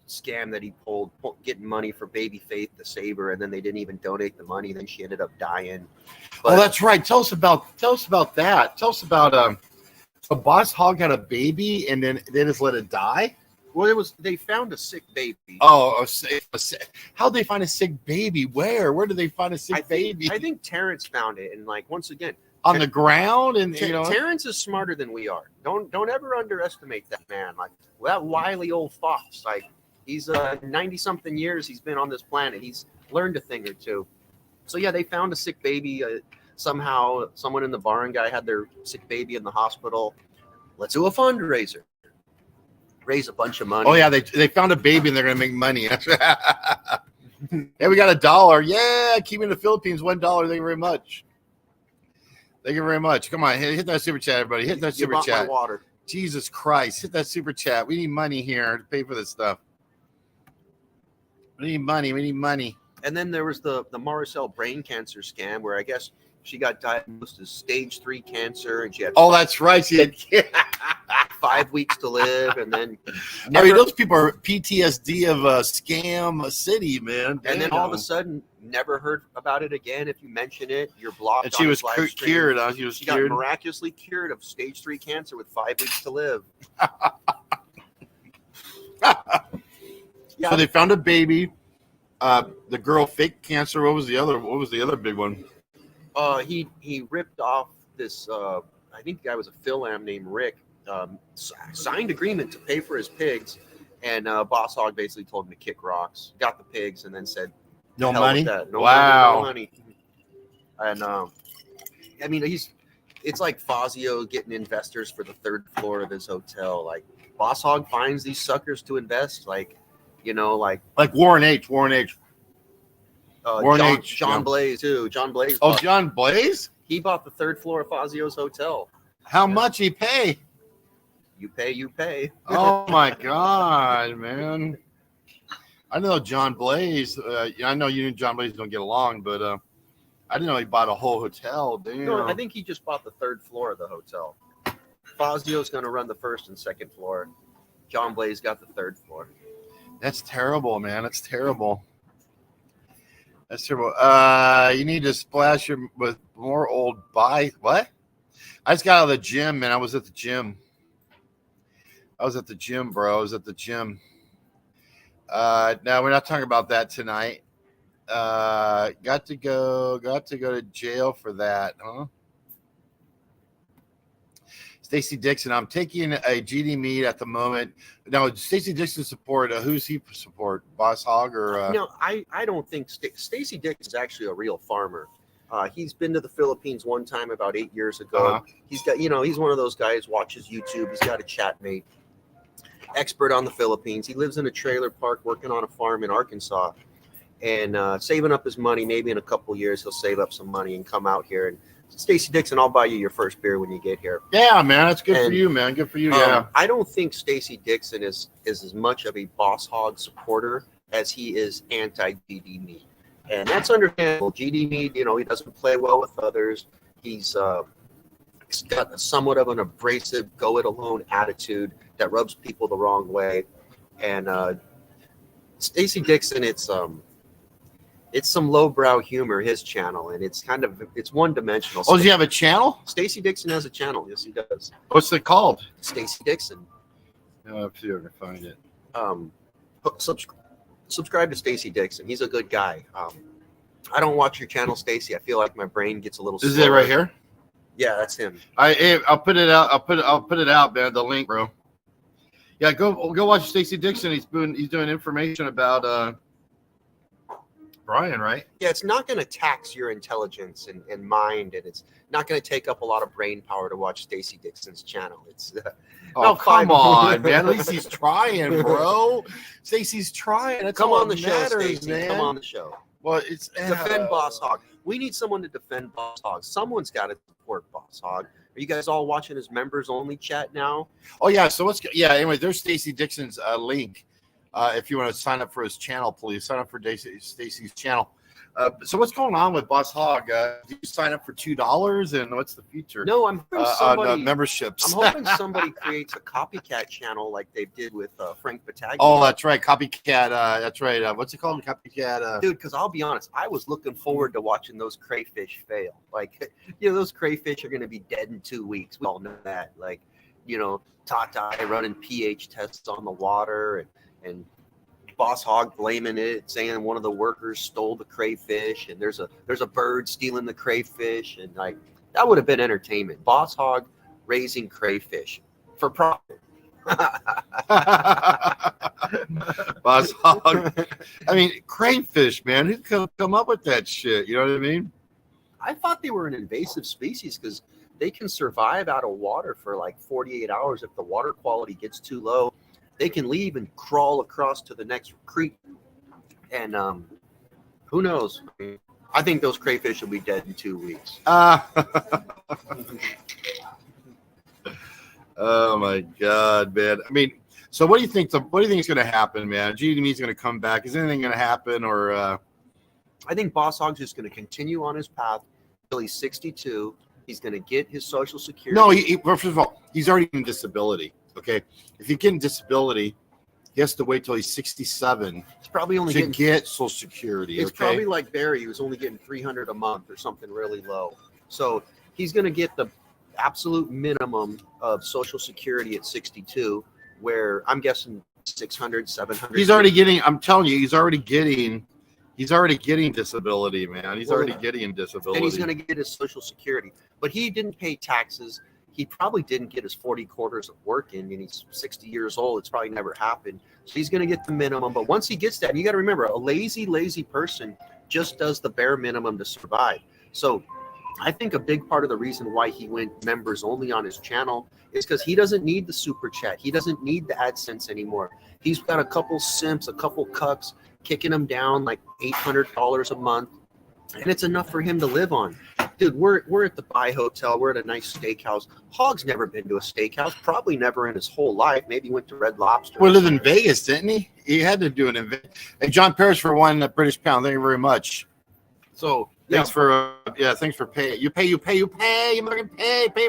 scam that he pulled, getting money for Baby Faith to save her, and then they didn't even donate the money. Then she ended up dying. But, that's right. Tell us about that. Tell us about so Boss Hog had a baby and then they just let it die. Well, they found a sick baby. Oh, how'd they find a sick baby? Where did they find a sick baby? I think Terrence found it, and like once again, on the ground, and Terrence is smarter than we are. Don't ever underestimate that man. Like that wily old fox. Like he's 90-something years he's been on this planet. He's learned a thing or two. So yeah, they found a sick baby. Somehow, someone in the barangay had their sick baby in the hospital. Let's do a fundraiser. Raise a bunch of money. Oh yeah, they found a baby and they're gonna make money. Hey, we got $1. Yeah, keeping the Philippines $1. Thank you very much. Thank you very much. Come on, hit that super chat, everybody. Hit that super chat. My water. Jesus Christ, hit that super chat. We need money here to pay for this stuff. We need money. We need money. And then there was the Maricel brain cancer scam, where I guess she got diagnosed as stage 3 cancer, and she had that's right. She had 5 weeks to live, and then I mean, those people are PTSD of a scam city, man. And then all of a sudden, never heard about it again. If you mention it, you're blocked. And she was cured. She got miraculously cured of stage 3 cancer with 5 weeks to live. Yeah. So they found a baby. The girl faked cancer. What was the other big one? He ripped off this. I think the guy was a Phil-Am named Rick. Signed agreement to pay for his pigs, and Boss Hog basically told him to kick rocks. Got the pigs, and then said, "No money." No money. And I mean, it's like Fazio getting investors for the 3rd floor of his hotel. Like Boss Hog finds these suckers to invest, like Warren H. John Blaze too. John Blaze. John Blaze. He bought the 3rd floor of Fazio's hotel. How much he pay? You pay. Oh my God, man! I know John Blaze. I know you and John Blaze don't get along, but I didn't know he bought a whole hotel. Damn. No, I think he just bought the 3rd floor of the hotel. Fazio's going to run the 1st and 2nd floor. John Blaze got the 3rd floor. That's terrible, man. That's terrible. That's terrible. You need to splash him with more old buy. What? I just got out of the gym, man. I was at the gym, bro. I was at the gym. No, we're not talking about that tonight. Got to go to jail for that, huh? Stacey Dixon. I'm taking a GD Mead at the moment. Now, Stacey Dixon support. Who's he support? Boss Hogg or? No, I don't think Stacey Dixon is actually a real farmer. He's been to the Philippines one time about 8 years ago. He's got, he's one of those guys, watches YouTube. He's got a chat mate, expert on the Philippines. He lives in a trailer park working on a farm in Arkansas and saving up his money. Maybe in a couple of years, he'll save up some money and come out here. And Stacey Dixon, I'll buy you your first beer when you get here. Yeah, man. That's good for you, man. Good for you. Yeah. I don't think Stacey Dixon is as much of a Boss Hogg supporter as he is anti-GD Mead. And that's understandable. GD Mead, he doesn't play well with others. He's got somewhat of an abrasive, go-it-alone attitude that rubs people the wrong way. And Stacey Dixon, it's some lowbrow humor, his channel, and it's one-dimensional. Oh, does he have a channel? Stacey Dixon has a channel. Yes, he does. What's it called? Stacey Dixon. I'll see if I can find it. Subscribe to Stacey Dixon. He's a good guy. I don't watch your channel, Stacey. I feel like my brain gets a little slower. Is it right here? Yeah, that's him. I'll put it out. I'll put it out, man. The link, bro. Yeah, go watch Stacey Dixon. He's doing information about Brian, right? Yeah, it's not going to tax your intelligence and mind, and it's not going to take up a lot of brain power to watch Stacey Dixon's channel. It's come on, man. At least he's trying, bro. Stacey's trying. That's come all on the matters, show, Stacey. man. Come on the show. Well, it's defend Boss Hogg. We need someone to defend Boss Hogg. Someone's got to support Boss Hogg. Are you guys all watching his members only chat now? Oh yeah. So anyway, there's Stacey Dixon's link. If you want to sign up for his channel, please sign up for Stacey's channel. So what's going on with Boss Hogg? Did you sign up for $2, and what's the future? No, I'm hoping somebody memberships. I'm hoping somebody creates a copycat channel like they did with Frank Battaglia. Oh, that's right, copycat. That's right. What's it called? Copycat. Dude, because I'll be honest, I was looking forward to watching those crayfish fail. Like, those crayfish are going to be dead in 2 weeks. We all know that. Like, Tata running pH tests on the water and Boss Hogg blaming it, saying one of the workers stole the crayfish, and there's a bird stealing the crayfish, and like that would have been entertainment. Boss Hogg raising crayfish for profit. Boss Hogg. I mean, crayfish, man. Who could come up with that shit? You know what I mean? I thought they were an invasive species because they can survive out of water for like 48 hours if the water quality gets too low. They can leave and crawl across to the next creek. And who knows? I think those crayfish will be dead in 2 weeks. Oh my God, man. I mean, so what do you think? What do you think is going to happen, man? GD is going to come back. Is anything going to happen, or? I think Boss Hogg's just going to continue on his path until he's 62. He's going to get his Social Security. No, first of all, he's already in disability. Okay, if you get disability, he has to wait till he's 67. It's probably only to get Social Security. It's probably like Barry, who was only getting $300 a month or something really low. So he's going to get the absolute minimum of Social Security at 62, where I'm guessing 600, 700. He's already getting. I'm telling you, he's already getting disability, man. He's already getting disability, and he's going to get his Social Security. But he didn't pay taxes. He probably didn't get his 40 quarters of work in, and he's 60 years old. It's probably never happened. So he's going to get the minimum. But once he gets that, you got to remember, a lazy person just does the bare minimum to survive. So I think a big part of the reason why he went members only on his channel is because he doesn't need the super chat. He doesn't need the AdSense anymore. He's got a couple simps, a couple cucks kicking him down like $800 a month, and it's enough for him to live on. Dude, we're at the Buy Hotel. We're at a nice steakhouse. Hogg's never been to a steakhouse. Probably never in his whole life. Maybe went to Red Lobster. We lived in Vegas, didn't he? He had to do it in Vegas. Hey, John Parrish for one British pound. Thank you very much. So thanks for paying. You fucking pay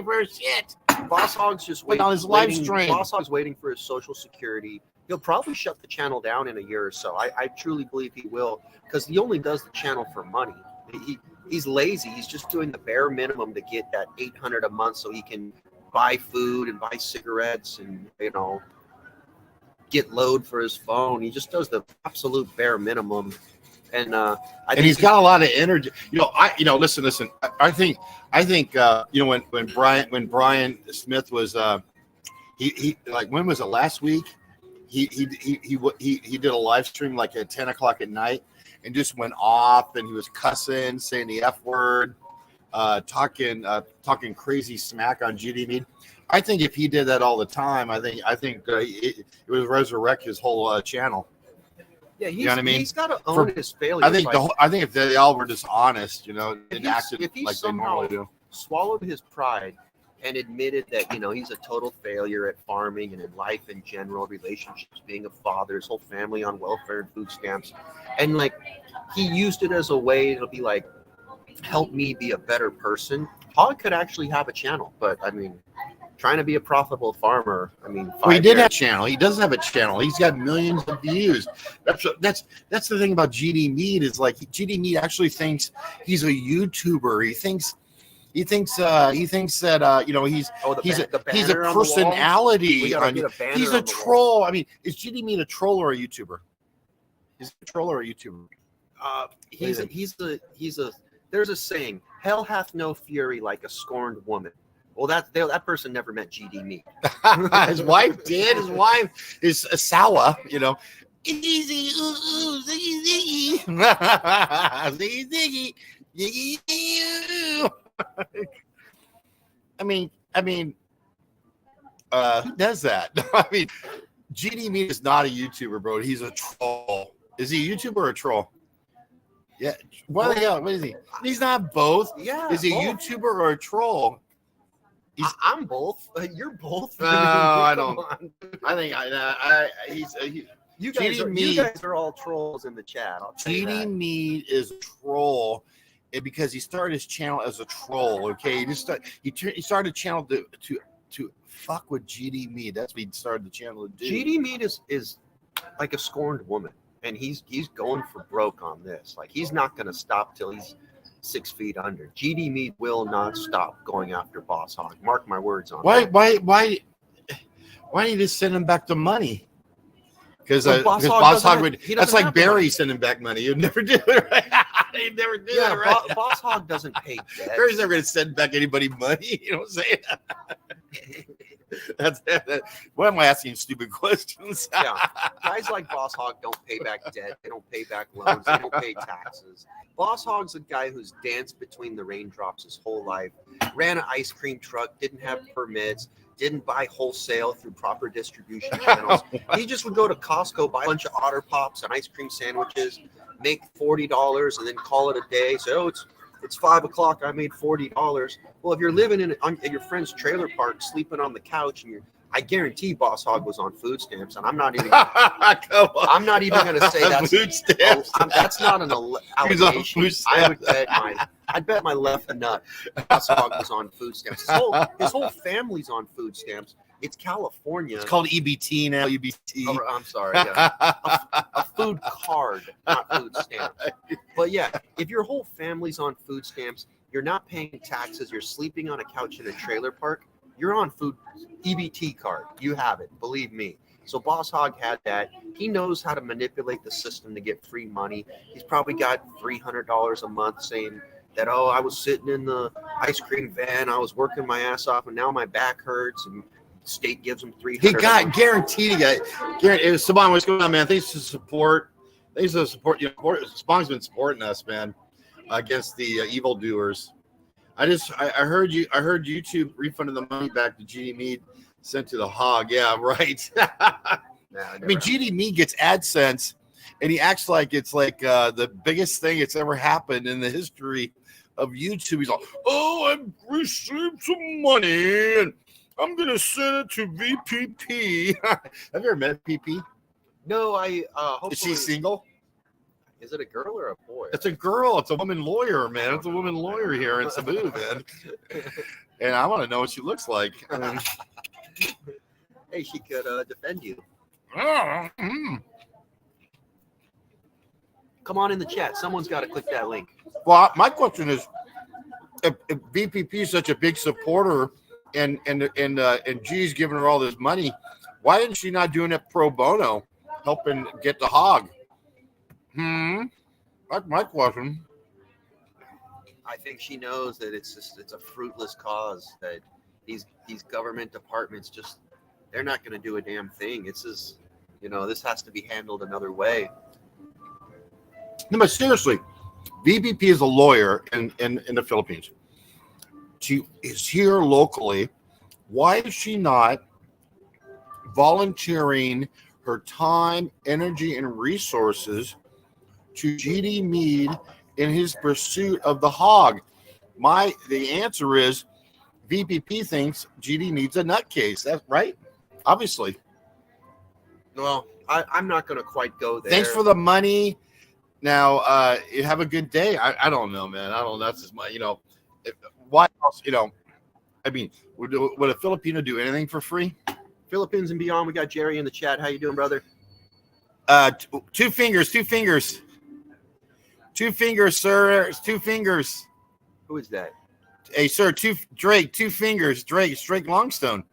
for shit. Boss Hogg's just waiting on his live stream. Boss Hogg's waiting for his Social Security. He'll probably shut the channel down in a year or so. I truly believe he will, because he only does the channel for money. He's lazy. He's just doing the bare minimum to get that $800 a month so he can buy food and buy cigarettes and, get load for his phone. He just does the absolute bare minimum. And he's got a lot of energy. Listen. I think when Brian Smith was he like, when was it, last week? He did a live stream like at 10 o'clock at night and just went off, and he was cussing, saying the F word, talking crazy smack on GD Mead. I think if he did that all the time, I think it would resurrect his whole channel. Yeah, you know what I mean? He's got to own his failure. I think if they all were just honest, and acted like they normally do, swallowed his pride and admitted that he's a total failure at farming and in life in general, relationships, being a father, his whole family on welfare and food stamps, and like he used it as a way to be like, help me be a better person. Hogg could actually have a channel, but I mean, trying to be a profitable farmer, he did have a channel. He doesn't have a channel. He's got millions of views. That's the thing about GD Mead, is like GD Mead actually thinks he's a YouTuber. He thinks that he's a personality. He's a troll. I mean, is GD Mead a troll or a YouTuber? He's a troll or a YouTuber? There's a saying, hell hath no fury like a scorned woman. Well, that person never met GD Mead. His wife did. His wife is a Sawa, Easy, ziggy, ziggy, ziggy, ziggy. I mean, who does that? I mean, GD Mead is not a YouTuber, bro. He's a troll. Is he a YouTuber or a troll? Yeah. What the hell? What is he? He's not both. Yeah. Is he a YouTuber or a troll? I'm both. You're both. No, I don't. I think you guys are all trolls in the chat. GD Mead is a troll, because he started his channel as a troll. Okay, he started a channel to fuck with GD Mead. That's what he started the channel to do. GD Mead is like a scorned woman, and he's going for broke on this. Like, he's not going to stop till he's 6 feet under. GD Mead will not stop going after Boss Hogg. Mark my words on that. Why don't you just send him back the money? Because Boss Hogg would. That's like Barry sending back money. You'd never do it, right? He'd never do it, right? Boss Hogg doesn't pay debt. Barry's never going to send back anybody money. You know what I'm saying? That's why am I asking stupid questions? Yeah, guys like Boss Hogg don't pay back debt. They don't pay back loans. They don't pay taxes. Boss Hogg's a guy who's danced between the raindrops his whole life. Ran an ice cream truck. Didn't have permits. Didn't buy wholesale through proper distribution channels. He just would go to Costco, buy a bunch of Otter Pops and ice cream sandwiches, make $40, and then call it a day. So, it's 5 o'clock. I made $40. Well, if you're living in your friend's trailer park, sleeping on the couch, and I guarantee Boss Hogg was on food stamps, and I'm not even going to say that's food stamps. That's not an allegation. I'd bet my left nut Boss Hogg was on food stamps. His whole family's on food stamps. It's California. It's called EBT now. EBT. Oh, I'm sorry. Yeah. a food card, not food stamps. But yeah, if your whole family's on food stamps, you're not paying taxes, you're sleeping on a couch in a trailer park, you're on food EBT card. You have it, believe me. So Boss Hogg had that. He knows how to manipulate the system to get free money. He's probably got $300 a month saying that, I was sitting in the ice cream van, I was working my ass off, and now my back hurts, and state gives him $300. He got guaranteed. Saban, what's going on, man? Thanks for support. Saban's been supporting us, man, against the evildoers. I heard YouTube refunded the money back to GD Mead, sent to the Hogg. Yeah, right. I mean, GD Mead gets AdSense. and he acts like it's like the biggest thing that's ever happened in the history of YouTube. He's like, oh, I've received some money and I'm gonna send it to VPP. Have you ever met PP? No, I hopefully. Is she single? Is it a girl or a boy? It's a girl. It's a woman lawyer, man. It's a woman lawyer here in Cebu, man. And I want to know what she looks like. Hey, she could defend you. Come on in the chat. Someone's got to click that link. Well, my question is, if VPP is such a big supporter, and G's giving her all this money, why isn't she not doing it pro bono, helping get the Hogg? That's my question. I think she knows that it's a fruitless cause, that these government departments they're not going to do a damn thing. This has to be handled another way. No, but seriously, VPP is a lawyer in the Philippines. She is here locally. Why is she not volunteering her time, energy, and resources to GD Mead in his pursuit of the Hogg? The answer is VPP thinks GD needs a nutcase. That's right. Obviously. Well, I'm not going to quite go there. Thanks for the money. Now, you have a good day. I don't know, man. I don't know. That's just my, why else, I mean, would a Filipino do anything for free? Philippines and beyond. We got Jerry in the chat. How you doing, brother? Two fingers, sir. 2 fingers. Who is that? Hey, sir, Drake, 2 fingers. Drake Longstone.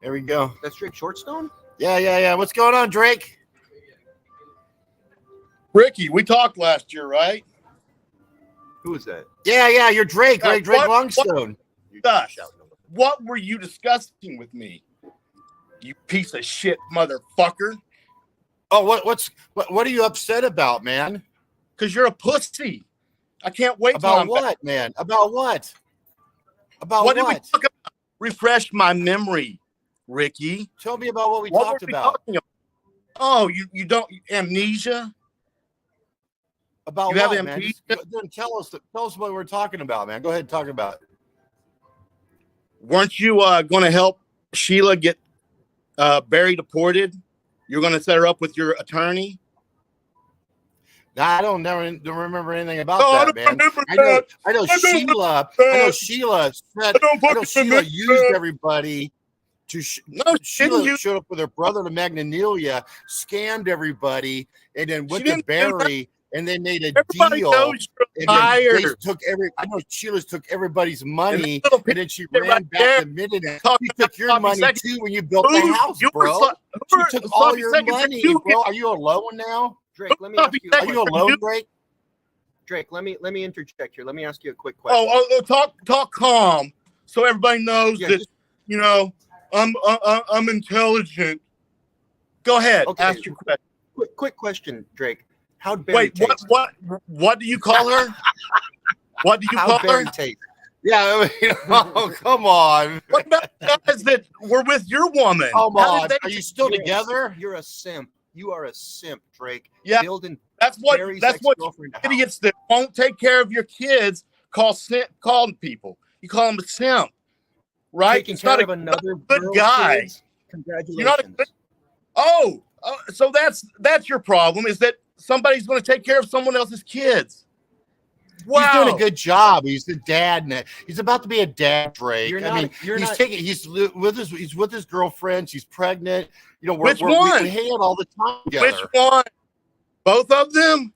There we go. That's Drake Shortstone? Yeah. What's going on, Drake? Ricky, we talked last year, right? Who is that? Yeah, you're Drake, right? Drake Longstone. What were you discussing with me? You piece of shit motherfucker. Oh, what are you upset about, man? Because you're a pussy. I can't wait. About what, man? About what? About what? Did we talk about? Refresh my memory, Ricky. Tell me about what we talked about. Oh, you don't amnesia? About you what, have man? Then tell us what we're talking about, man. Go ahead and talk about it. Weren't you going to help Sheila get Barry deported? You're going to set her up with your attorney? Nah, I don't remember anything about that, man. I know Sheila used everybody to Sheila showed up with her brother to Magnolia, scammed everybody, and then went to Barry, and they made a deal. I know Sheila took everybody's money, and then she ran back to Midnight. She took your money too when you built the house, bro. She took all your money, bro. Are you alone now? Drake, let me ask you. Are you alone, Drake? Drake, let me interject here. Let me ask you a quick question. Talk calm, so everybody knows that I'm intelligent. Go ahead. Okay. Ask your question. Quick question, Drake. How'd Barry taste? What do you call her? What do you call her? Taste? Yeah, oh, come on. What about the guys that were with your woman? Come on. Are you still together? You're a simp. You are a simp, Drake. Yeah, that's what idiots that won't take care of your kids call people. You call them a simp, right? Taking care of another good guy. Kids. Congratulations. You're not so that's your problem, is that somebody's going to take care of someone else's kids. Wow. He's doing a good job. He's the dad. He's about to be a dad, Drake. He's with his girlfriend. She's pregnant. Which one? We hang out all the time together. Which one? Both of them?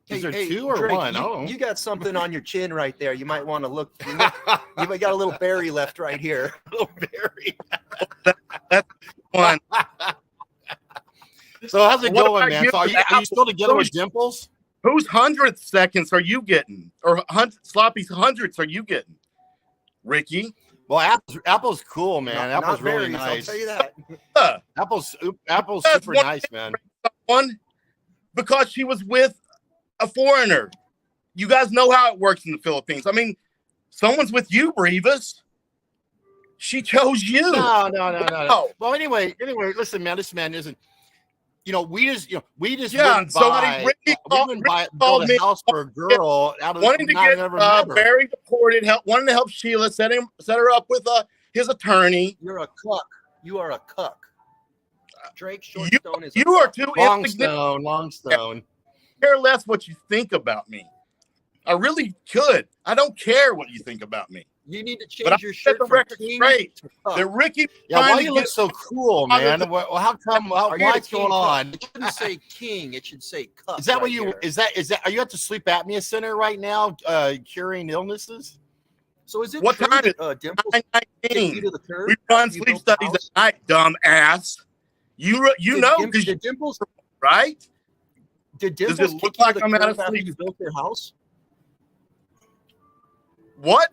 Is there two or Drake, one? You got something on your chin right there. You might want to look. You got a little berry left right here. A little berry. That's one. So how's it going, man? So are you still together with Dimples? Whose 100th seconds are you getting? Or Sloppy's 100ths are you getting? Ricky? Well, Apple's cool, man. Apple's really nice. I'll tell you that. Apple's super nice, man. Because she was with a foreigner. You guys know how it works in the Philippines. I mean, someone's with you, Brevis. She chose you. No. Well, anyway, listen, man. This man isn't. we just Yeah, wouldn't so buy, Ricky we wouldn't build called a me house for a girl out of wanting to not get ever met her. Barry deported, wanting to help Sheila, set her up with his attorney. You're a cuck. You are a cuck. Drake Shortstone is a You cuck. are too insignificant. Longstone. I care less what you think about me. I really could. I don't care what you think about me. You need to But change your shirt the from record king straight. to cuck. The Ricky. Yeah, trying why to you look get- so cool, man? Well, how come? Are you What's a king going on? cuck? It shouldn't say king. It should say cuck. Is that what right you? here. Is that? Are you at the sleep apnea center right now, curing illnesses? So is it What true time is that Dimples kicked you 9:19. to the curb? We run after you sleep built the studies house? at night, dumb ass. You know because Did Dimples right? Did Does Dimples it look kick you like to the I'm out curb of after sleep? you built your house? What?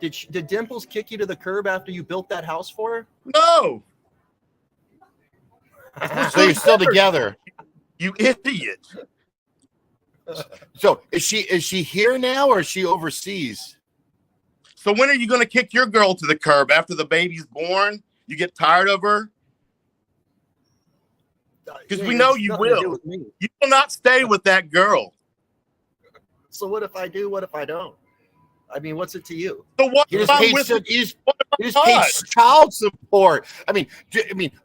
Did Dimples kick you to the curb after you built that house for her? No, So you're still together. you idiot. So is she here now or is she overseas? So when are you going to kick your girl to the curb after the baby's born? You get tired of her? Because we know you will. You will not stay with that girl. So what if I do? What if I don't? I mean, what's it to you? So what? You just I'm paid, with you just paid child support. I mean,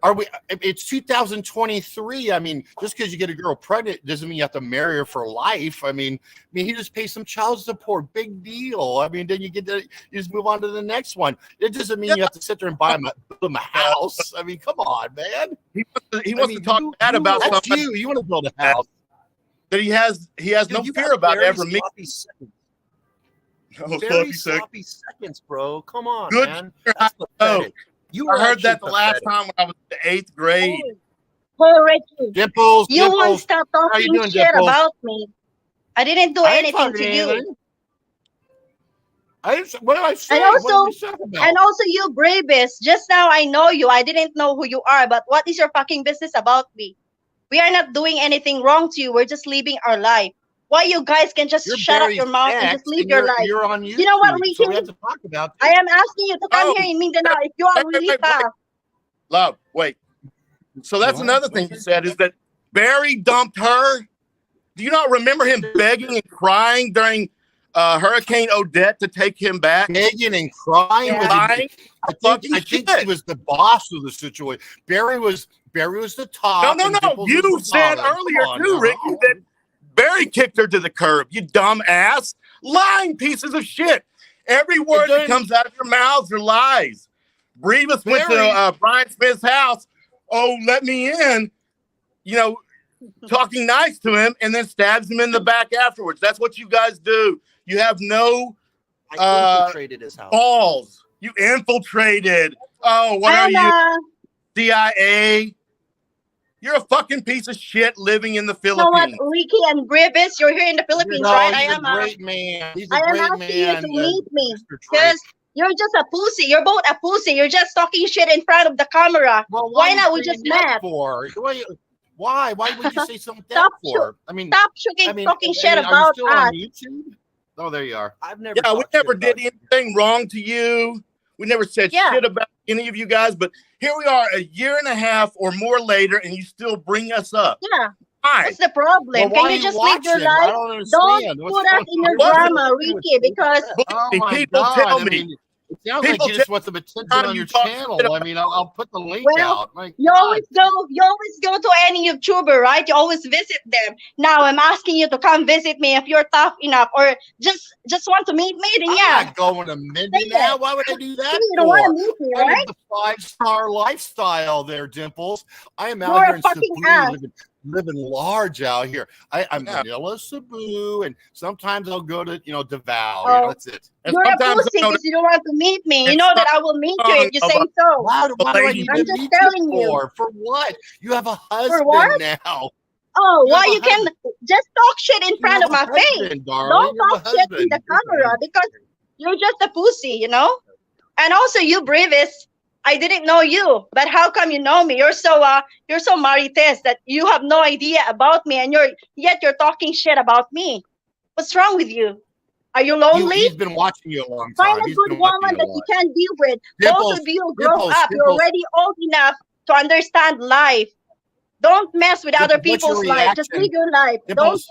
are we? It's 2023. I mean, just because you get a girl pregnant doesn't mean you have to marry her for life. I mean, you just pay some child support. Big deal. I mean, then you just move on to the next one. It doesn't mean you have to sit there and build him a house. I mean, come on, man. He wants to talk bad about that's somebody you want to build a house. that he has Dude, no you fear got about very ever meeting. sloppy seconds. Oh, Very sloppy seconds, bro. Come on, Good. man. That's pathetic. You I are heard that actually the last pathetic. time when I was in the 8th grade. Hey, Ricky, Dimples, you won't Dimples. stop How you talking doing, shit Dimples? about me. I didn't do I ain't anything talking to you. anything. What did I say? And also- What did we talk about? And also, you bravest. Just now, I know you. I didn't know who you are, but what is your fucking business about me? We are not doing anything wrong to you. We're just living our life. Why you guys can just You're shut up very your mouth and just stacked, live and your you're- life? You're on YouTube, You know what, Ricky? so we have to talk about I this. am asking you to come Oh. here in Mindanao if you are really Wait. tough. Love, wait. So that's What? another thing you said is that Barry dumped her. Do you not remember him begging and crying during Hurricane Odette to take him back? Begging and crying. Yeah. Crying? I think he was the boss of the situation. Barry was the top. No. and Dimples You was the said bottom. earlier Come on too, now. Ricky, that Barry kicked her to the curb. You dumb ass. Lying pieces of shit. Every word that comes out of your mouths are lies. Brevis went Barry- to Brian Smith's house. Oh, let me in. Talking nice to him and then stabs him in the back afterwards. That's what you guys do. You have no I infiltrated his house. balls. You infiltrated. Oh, what are you, Anna, CIA? You're a fucking piece of shit living in the you know what, Philippines. Ricky and Brevis, you're here in the Philippines, No, right? he's I a am. great man. He's a I am great asking you man. to meet me Mr. Drake. because you're just a pussy. You're both a pussy. You're just talking shit in front of the camera. Well, Why are you not? We saying just that met. For? Why would you say something like that Stop for? I mean, Stop talking shit are you about still us. on YouTube? Oh, there you are. I've never. Yeah, we talked shit never did about you. anything wrong to you. We never said Yeah. shit about any of you guys, but here we are a year and a half or more later, and you still bring us up. Yeah, Why? what's the problem? Well, why Can are you just live your watching? I life? don't understand. Don't put us in your What's drama, wrong Ricky, with because Oh Believe me, my people God. tell I me. mean, it sounds People like you just want some attention how on you your talk channel. shit I mean, I'll put the link Well, out. My you God. always go to any YouTuber, right? You always visit them. Now I'm asking you to come visit me if you're tough enough, or just want to meet me. Then I'm yeah, not going to Mindanao. Why would I do that you don't want for? to meet me, I right? live the 5-star lifestyle there, Dimples. I am out You're here a in fucking Cebu ass. living large out here. I'm Yeah. Manila, Cebu, and sometimes I'll go to Davao. Oh. That's it. And You're a sometimes pussy I know because you don't want to meet me. You It's know that I will meet you if you say so. Why do I lady- need I'm to just meet telling you you. for? For what? You have a For what? husband now. Oh, You why have a you can just talk shit in You front have of a my face? husband, darling. Don't You have a talk shit in husband. the camera because you're just a pussy, you know? And also you, Brevis, I didn't know you, but how come you know me? You're so marites that you have no idea about me, and yet you're talking shit about me. What's wrong with you? Are you lonely? He's been watching you a long time. Find a He's good been watching woman you a that you lot. can deal with. Dimples, Both of you grow Dimples, up. You're Dimples. already old enough to understand life. Don't mess with other What's your people's life. Just reaction? live your life. Don't. Dimples,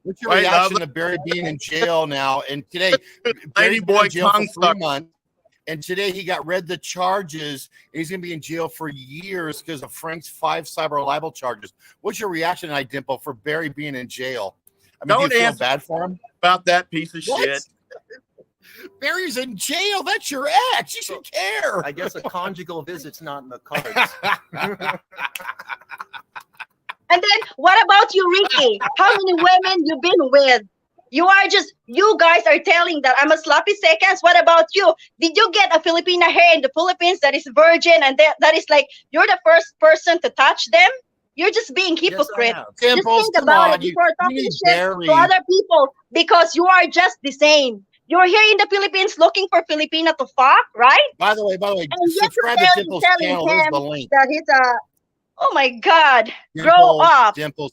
what's your Wait, reaction love- to Barry being in jail now? And today, Lady Barry's been boy in jail for tongue 3 sucker. months. And today he got read the charges. And he's going to be in jail for years because of Frank's 5 cyber libel charges. What's your reaction tonight, Dimple, for Barry being in jail? I mean, Don't do you feel answer bad for him? About that piece of What? shit. Barry's in jail. That's your ex. You should care. I guess a conjugal visit's not in the cards. And then what about you, Ricky? How many women you been with? You guys are telling that I'm a sloppy seconds. What about you? Did you get a Filipina here in the Philippines that is virgin and that is like you're the first person to touch them? You're just being hypocrite. have. Just Dimples, think come about on. it before talking need shit Barry. to other people because you are just the same. You're here in the Philippines looking for Filipina to fuck, right? By the way, And yet subscribe you're to Dimple's telling channel. There's him the link. that he's a, oh my God, grow Dimples, up. Dimples.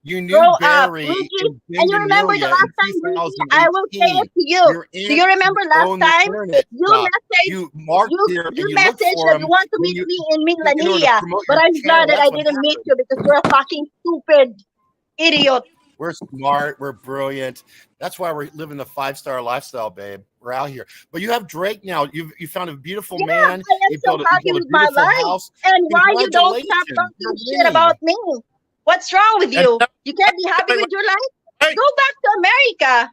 You knew Grow up, Barry. Ricky. in And you remember the Bendemelia last in time, Ricky, I will say it to you. Your Do you remember aunt last owned the time internet you shop. messaged You marked here and you you looked messaged for that him you want to when meet you- me in in order to Milanilla, promote but your I'm channel. glad that That's I what didn't meet happened. you because you're a fucking stupid idiot. We're smart. We're brilliant. That's why we're living the 5-star lifestyle, babe. We're out here. But you have Drake now. You found a beautiful Yeah, man. I am You so built happy a with my beautiful life. house. And why you don't stop Congratulations. talking You're shit winning. about me? What's wrong with you? You can't be happy Wait, with your life? wait. Go back to America.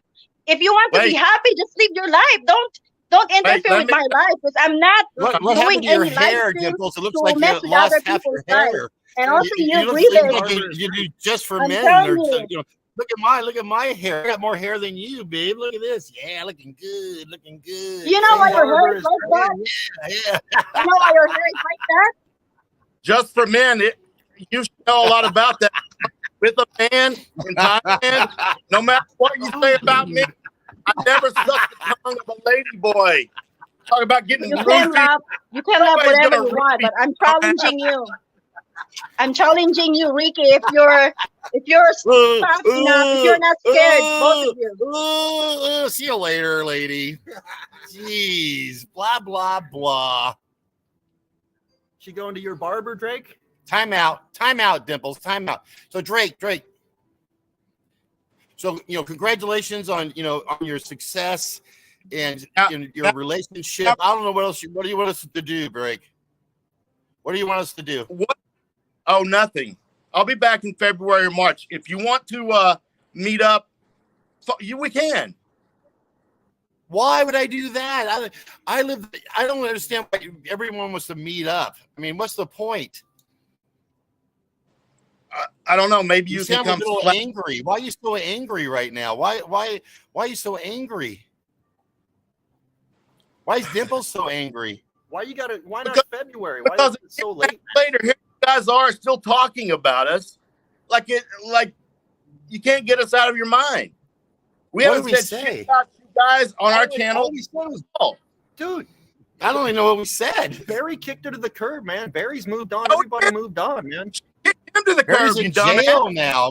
If you want to be Wait. happy, just live your life. Don't interfere let with me- my life because I'm not What doing happened to your any live hair, stream Dimples? It looks to like mess you with lost other half people's your lives. hair. And also You you look breathe like it. you do just for I'm men. telling Or, you. you know, look at my hair. I got more hair than you, babe. Look at this. Yeah, looking good. Looking good. You know why your hair barber is is like that? Yeah. You know why your hair is like that? Just for men, you should know a lot about that. With a man in Thailand, no matter what you say about me, I never sucked the tongue of a lady boy. Talk about getting You can roofie. laugh. You can laugh Nobody's whatever gonna you want, really but I'm challenging you. I'm challenging you, Ricky. If you're fast enough, if you're not scared, both of you. See you later, lady. Jeez, blah blah blah. She going to your barber, Drake? Time out, Dimples, time out. So Drake. So congratulations on on your success and in your relationship. I don't know what else. What do you want us to do, Drake? What do you want us to do? What? Oh, nothing. I'll be back in February or March. If you want to meet up, we can. Why would I do that? I don't understand why everyone wants to meet up. I mean, what's the point? I don't know. Maybe you can sound a come. little angry. Why are you so angry right now? Why are you so angry? Why is Dimples so angry? Why not Because- February? Why because is it so late? Later, here you guys are still talking about us, like you can't get us out of your mind. We What haven't did we said say? shit about you guys on our All channel. we said was, Oh, dude, I don't even know what we said. Barry kicked her to the curb, man. Barry's moved on. Oh, Everybody moved on, man. kick him to the Barry's curb, you in dumbass. jail now.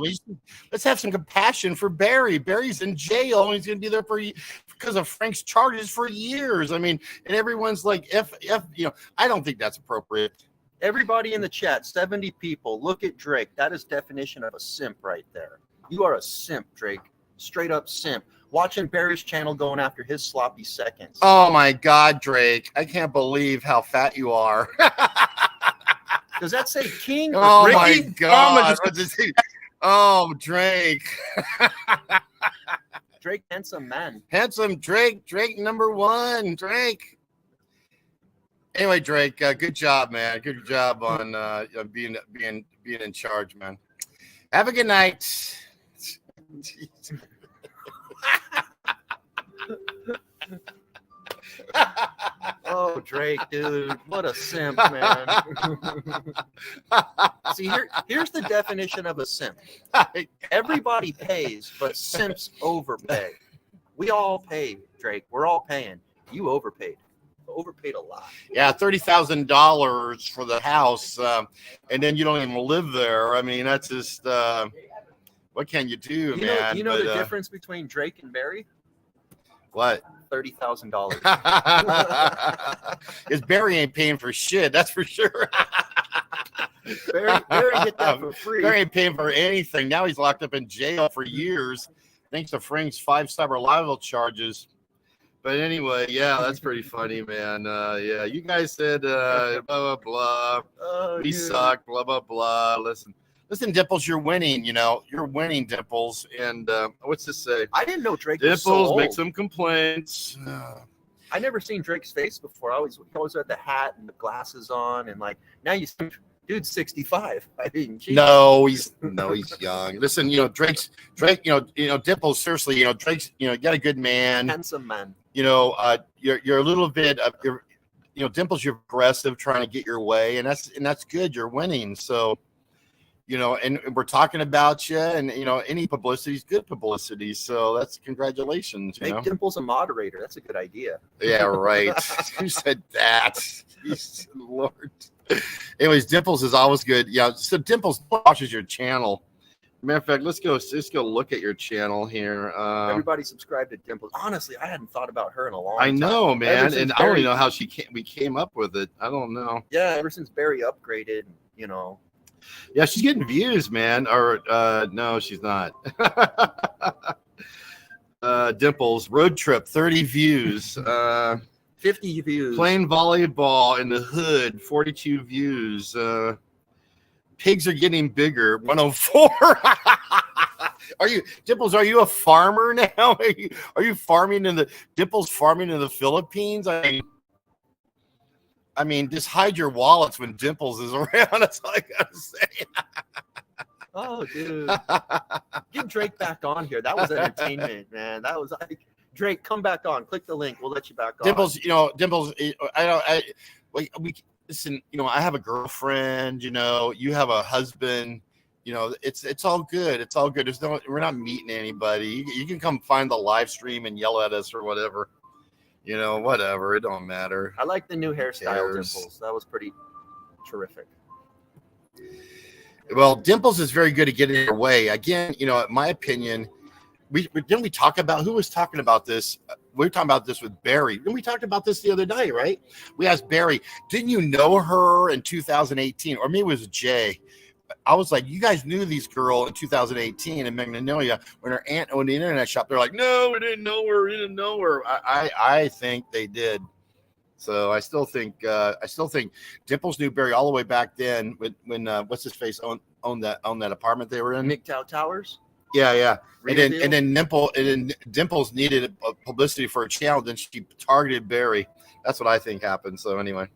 Let's have some compassion for Barry. Barry's in jail and he's going to be there because of Frank's charges for years. I mean, and everyone's like, I don't think that's appropriate. Everybody in the chat, 70 people, look at Drake. That is definition of a simp right there. You are a simp, Drake. Straight up simp. Watching Barry's channel going after his sloppy seconds. Oh my God, Drake. I can't believe how fat you are. Does that say king? or Oh Ricky? my Ricky, God. just- What does he- Oh, Drake. Drake, handsome man. Handsome Drake. Drake number one. Drake. Anyway, Drake, good job, man. Good job on being in charge, man. Have a good night. Oh, Drake, dude. What a simp, man. See, here's the definition of a simp. Everybody pays, but simps overpay. We all pay, Drake. We're all paying. You overpaid. Overpaid a lot. Yeah, $30,000 for the house, and then you don't even live there. I mean, that's just what can you do, man? You know the difference between Drake and Barry? What? $30,000. Because Barry ain't paying for shit. That's for sure. Barry get that for free. Barry ain't paying for anything. Now he's locked up in jail for years, thanks to Frank's 5 cyber libel charges. But anyway, yeah, that's pretty funny, man. Yeah, you guys said blah blah blah. We suck, blah blah blah. Listen, Dimples, you're winning. You know, you're winning, Dimples. And what's this say? I didn't know Drake Dimples was so old. make some complaints. I never seen Drake's face before. He always had the hat and the glasses on, and like now you see, dude's 65. I mean, geez. No, he's young. Listen, Drake, Dimples. Seriously, Drake's, you got a good man, Handsome man. You're a little bit of Dimples. You're aggressive, trying to get your way, and that's good. You're winning, so. And we're talking about you, and any publicity is good publicity. So that's congratulations. Make Dimples a moderator. That's a good idea. Yeah, right. Who said that? Jesus Lord. Anyways, Dimples is always good. Yeah. So Dimples watches your channel. Matter of fact, let's go look at your channel here. Everybody subscribe to Dimples. Honestly, I hadn't thought about her in a long time. I know, man, and I don't even know how we came up with it. I don't know. Yeah, ever since Barry upgraded, Yeah, she's getting views, man. Or no, she's not. Dimples road trip, 30 views. 50 views. Playing volleyball in the hood, 42 views. Pigs are getting bigger, 104. Dimples? Are you a farmer now? Are you farming Dimples farming in the Philippines? I mean, just hide your wallets when Dimples is around. That's all I gotta say. Oh, dude. Get Drake back on here. That was entertainment, man. That was like, Drake, come back on. Click the link. We'll let you back on. Dimples, Dimples, listen, I have a girlfriend, you have a husband, it's all good. It's all good. We're not meeting anybody. You can come find the live stream and yell at us or whatever. Whatever. It don't matter. I like the new hairstyle, Dimples. That was pretty terrific. Well, Dimples is very good at getting in her way. Again, in my opinion, didn't we talk about who was talking about this? We were talking about this with Barry. Didn't we talked about this the other night, right? We asked Barry, didn't you know her in 2018? Or maybe it was Jay. I was like, you guys knew this girl in 2018 in Magnolia when her aunt owned the internet shop. They're like, no, we didn't know her. We didn't know her. I think they did. So I still think Dimples knew Barry all the way back then when what's his face owned that apartment they were in. MGTOW Towers. Yeah. And then Dimples needed publicity for a channel. Then she targeted Barry. That's what I think happened. So anyway.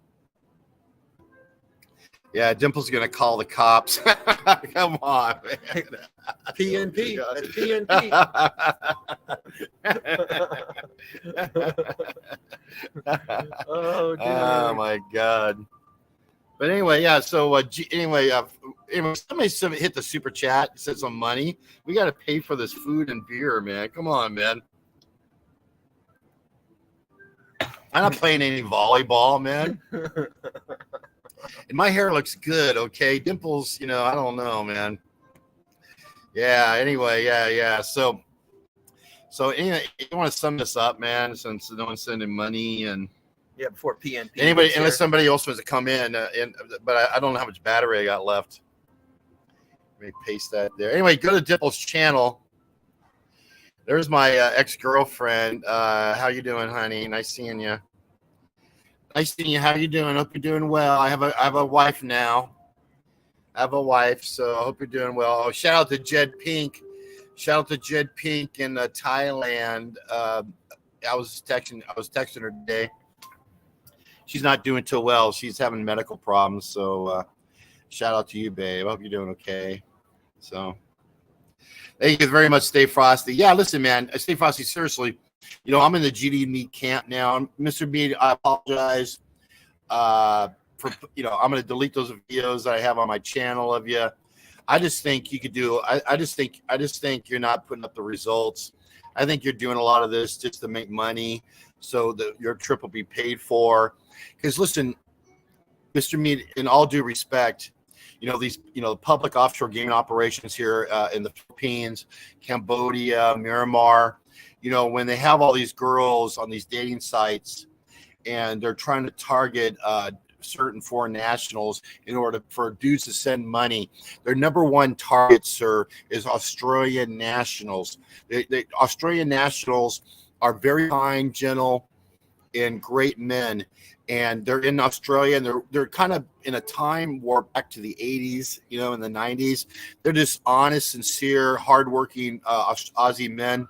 Yeah, Dimple's gonna call the cops. Come on, man. PNP. That's PNP. Oh, dude. Oh my God. But anyway, yeah. So anyway, somebody hit the super chat. Said some money. We got to pay for this food and beer, man. Come on, man. I'm not playing any volleyball, man. And my hair looks good, okay? Dimples, I don't know, man. Yeah, anyway, yeah. So anyway, you want to sum this up, man, since no one's sending money and before PNP. Anybody, unless somebody else wants to come in, but I don't know how much battery I got left. Let me paste that there. Anyway, go to Dimples' channel. There's my ex-girlfriend. How you doing, honey? Nice seeing you. Nice seeing you. How you doing? Hope you're doing well. I have a wife now. I have a wife, so I hope you're doing well. Oh, shout out to Jed Pink. Shout out to Jed Pink in Thailand. I was texting her today. She's not doing too well. She's having medical problems. So shout out to you, babe. I hope you're doing okay. So thank you very much, Stay Frosty. Yeah, listen, man. Stay Frosty, seriously. I'm in the GD Mead camp now. Mr. Mead, I apologize for, I'm going to delete those videos that I have on my channel of you. I just think you could do, I just think you're not putting up the results. I think you're doing a lot of this just to make money so that your trip will be paid for. Because listen, Mr. Mead, in all due respect, these, public offshore gaming operations here in the Philippines, Cambodia, Myanmar, when they have all these girls on these dating sites and they're trying to target certain foreign nationals in order for dudes to send money. Their number one target, sir, is Australian nationals. The Australian nationals are very kind, gentle, and great men. And they're in Australia, and they're kind of in a time warp back to the 80s, you know, in the 90s. They're just honest, sincere, hardworking Aussie men,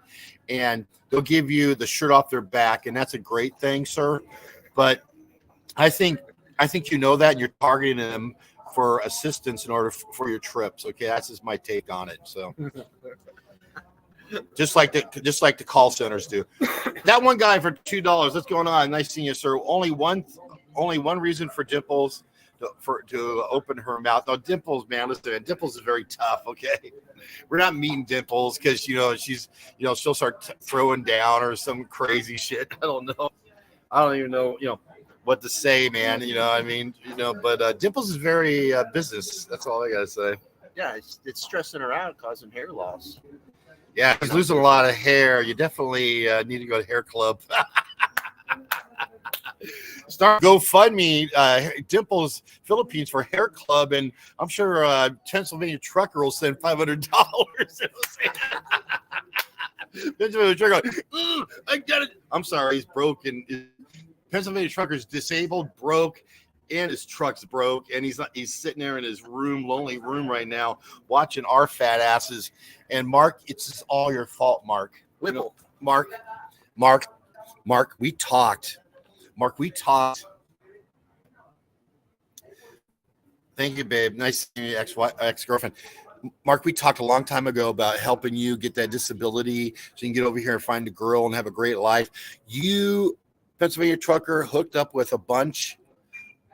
and they'll give you the shirt off their back, and that's a great thing, sir. But I think you know that, and you're targeting them for assistance in order for your trips. Okay, that's just my take on it. So. Just like the call centers do. That one guy for $2. What's going on? Nice seeing you, sir. Only one reason for Dimples to open her mouth. Now, Dimples, man, listen, Dimples is very tough. Okay, we're not meeting Dimples because she's she'll start throwing down or some crazy shit. I don't know. I don't even know what to say, man. But Dimples is very business. That's all I gotta say. Yeah, it's stressing her out, causing hair loss. Yeah, he's losing a lot of hair. You definitely need to go to hair club. Start GoFundMe, Dimples Philippines for hair club, and I'm sure Pennsylvania Trucker will send $500. Pennsylvania Trucker, I got it. I'm sorry, he's broken. Pennsylvania Trucker's disabled, broke, and his truck's broke, and he's sitting there in his lonely room right now, watching our fat asses. And Mark, it's just all your fault, Mark. Mark, we talked. Mark, we talked. Thank you, babe. Nice seeing you, ex-girlfriend. Mark, we talked a long time ago about helping you get that disability so you can get over here and find a girl and have a great life. You, Pennsylvania Trucker, hooked up with a bunch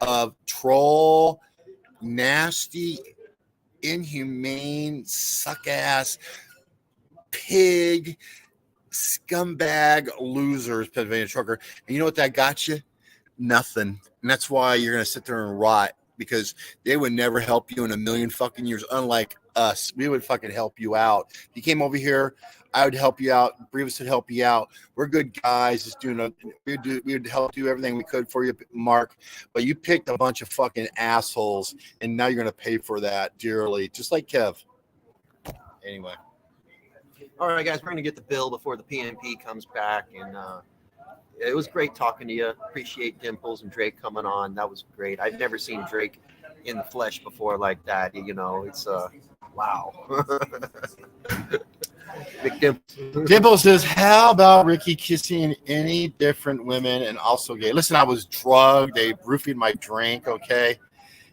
of troll, nasty, inhumane, suck-ass, pig, scumbag losers, Pennsylvania Trucker. And you know what that got you? Nothing. And that's why you're going to sit there and rot, because they would never help you in a million fucking years. Unlike us, we would fucking help you out. If you came over here, I would help you out. Brevis would help you out. We're good guys. Just we would help do everything we could for you, Mark. But you picked a bunch of fucking assholes, and now you're going to pay for that dearly, just like Kev. Anyway. All right, guys, we're going to get the bill before the PNP comes back, and it was great talking to you. Appreciate Dimples and Drake coming on. That was great. I've never seen Drake in the flesh before like that. It's wow. Big Dimples says, how about Ricky kissing any different women and also gay? Listen, I was drugged. They roofied my drink, okay?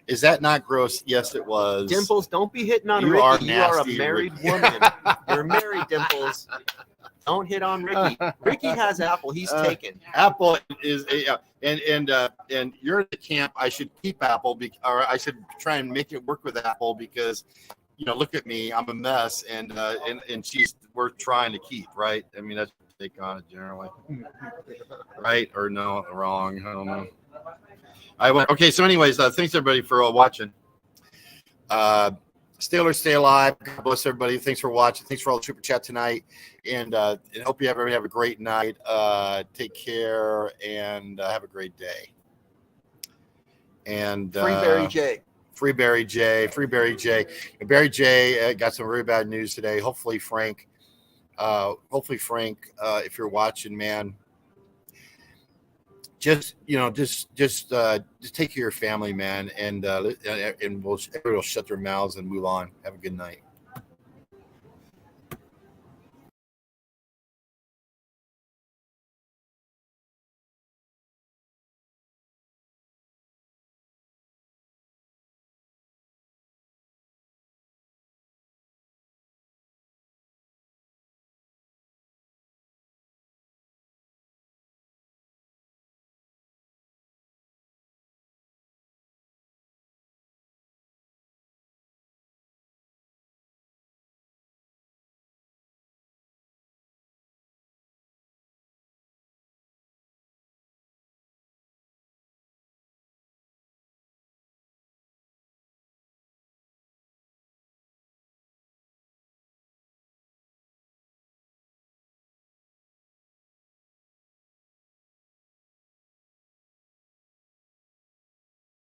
Is that not gross? Yes, it was. Dimples, don't be hitting on You Ricky. are You are a nasty, married Ricky. woman. You're married, Dimples. Don't hit on Ricky. Ricky has Apple. He's taken. Apple is and you're in the camp. I should keep Apple, or I should try and make it work with Apple because look at me, I'm a mess, and we're trying to keep, right? I mean, that's what they take on it generally, right? Or no, wrong? I don't know. Okay. So, anyways, thanks everybody for watching. Stay alert, stay alive. God bless everybody. Thanks for watching. Thanks for all the super chat tonight, and hope you everybody have a great night. Take care and have a great day. And Free Barry J. Free Barry J. Free Barry J. And Barry J. Got some very bad news today. Hopefully Frank, if you're watching, man, just take care of your family, man, and everybody will shut their mouths and move on. Have a good night.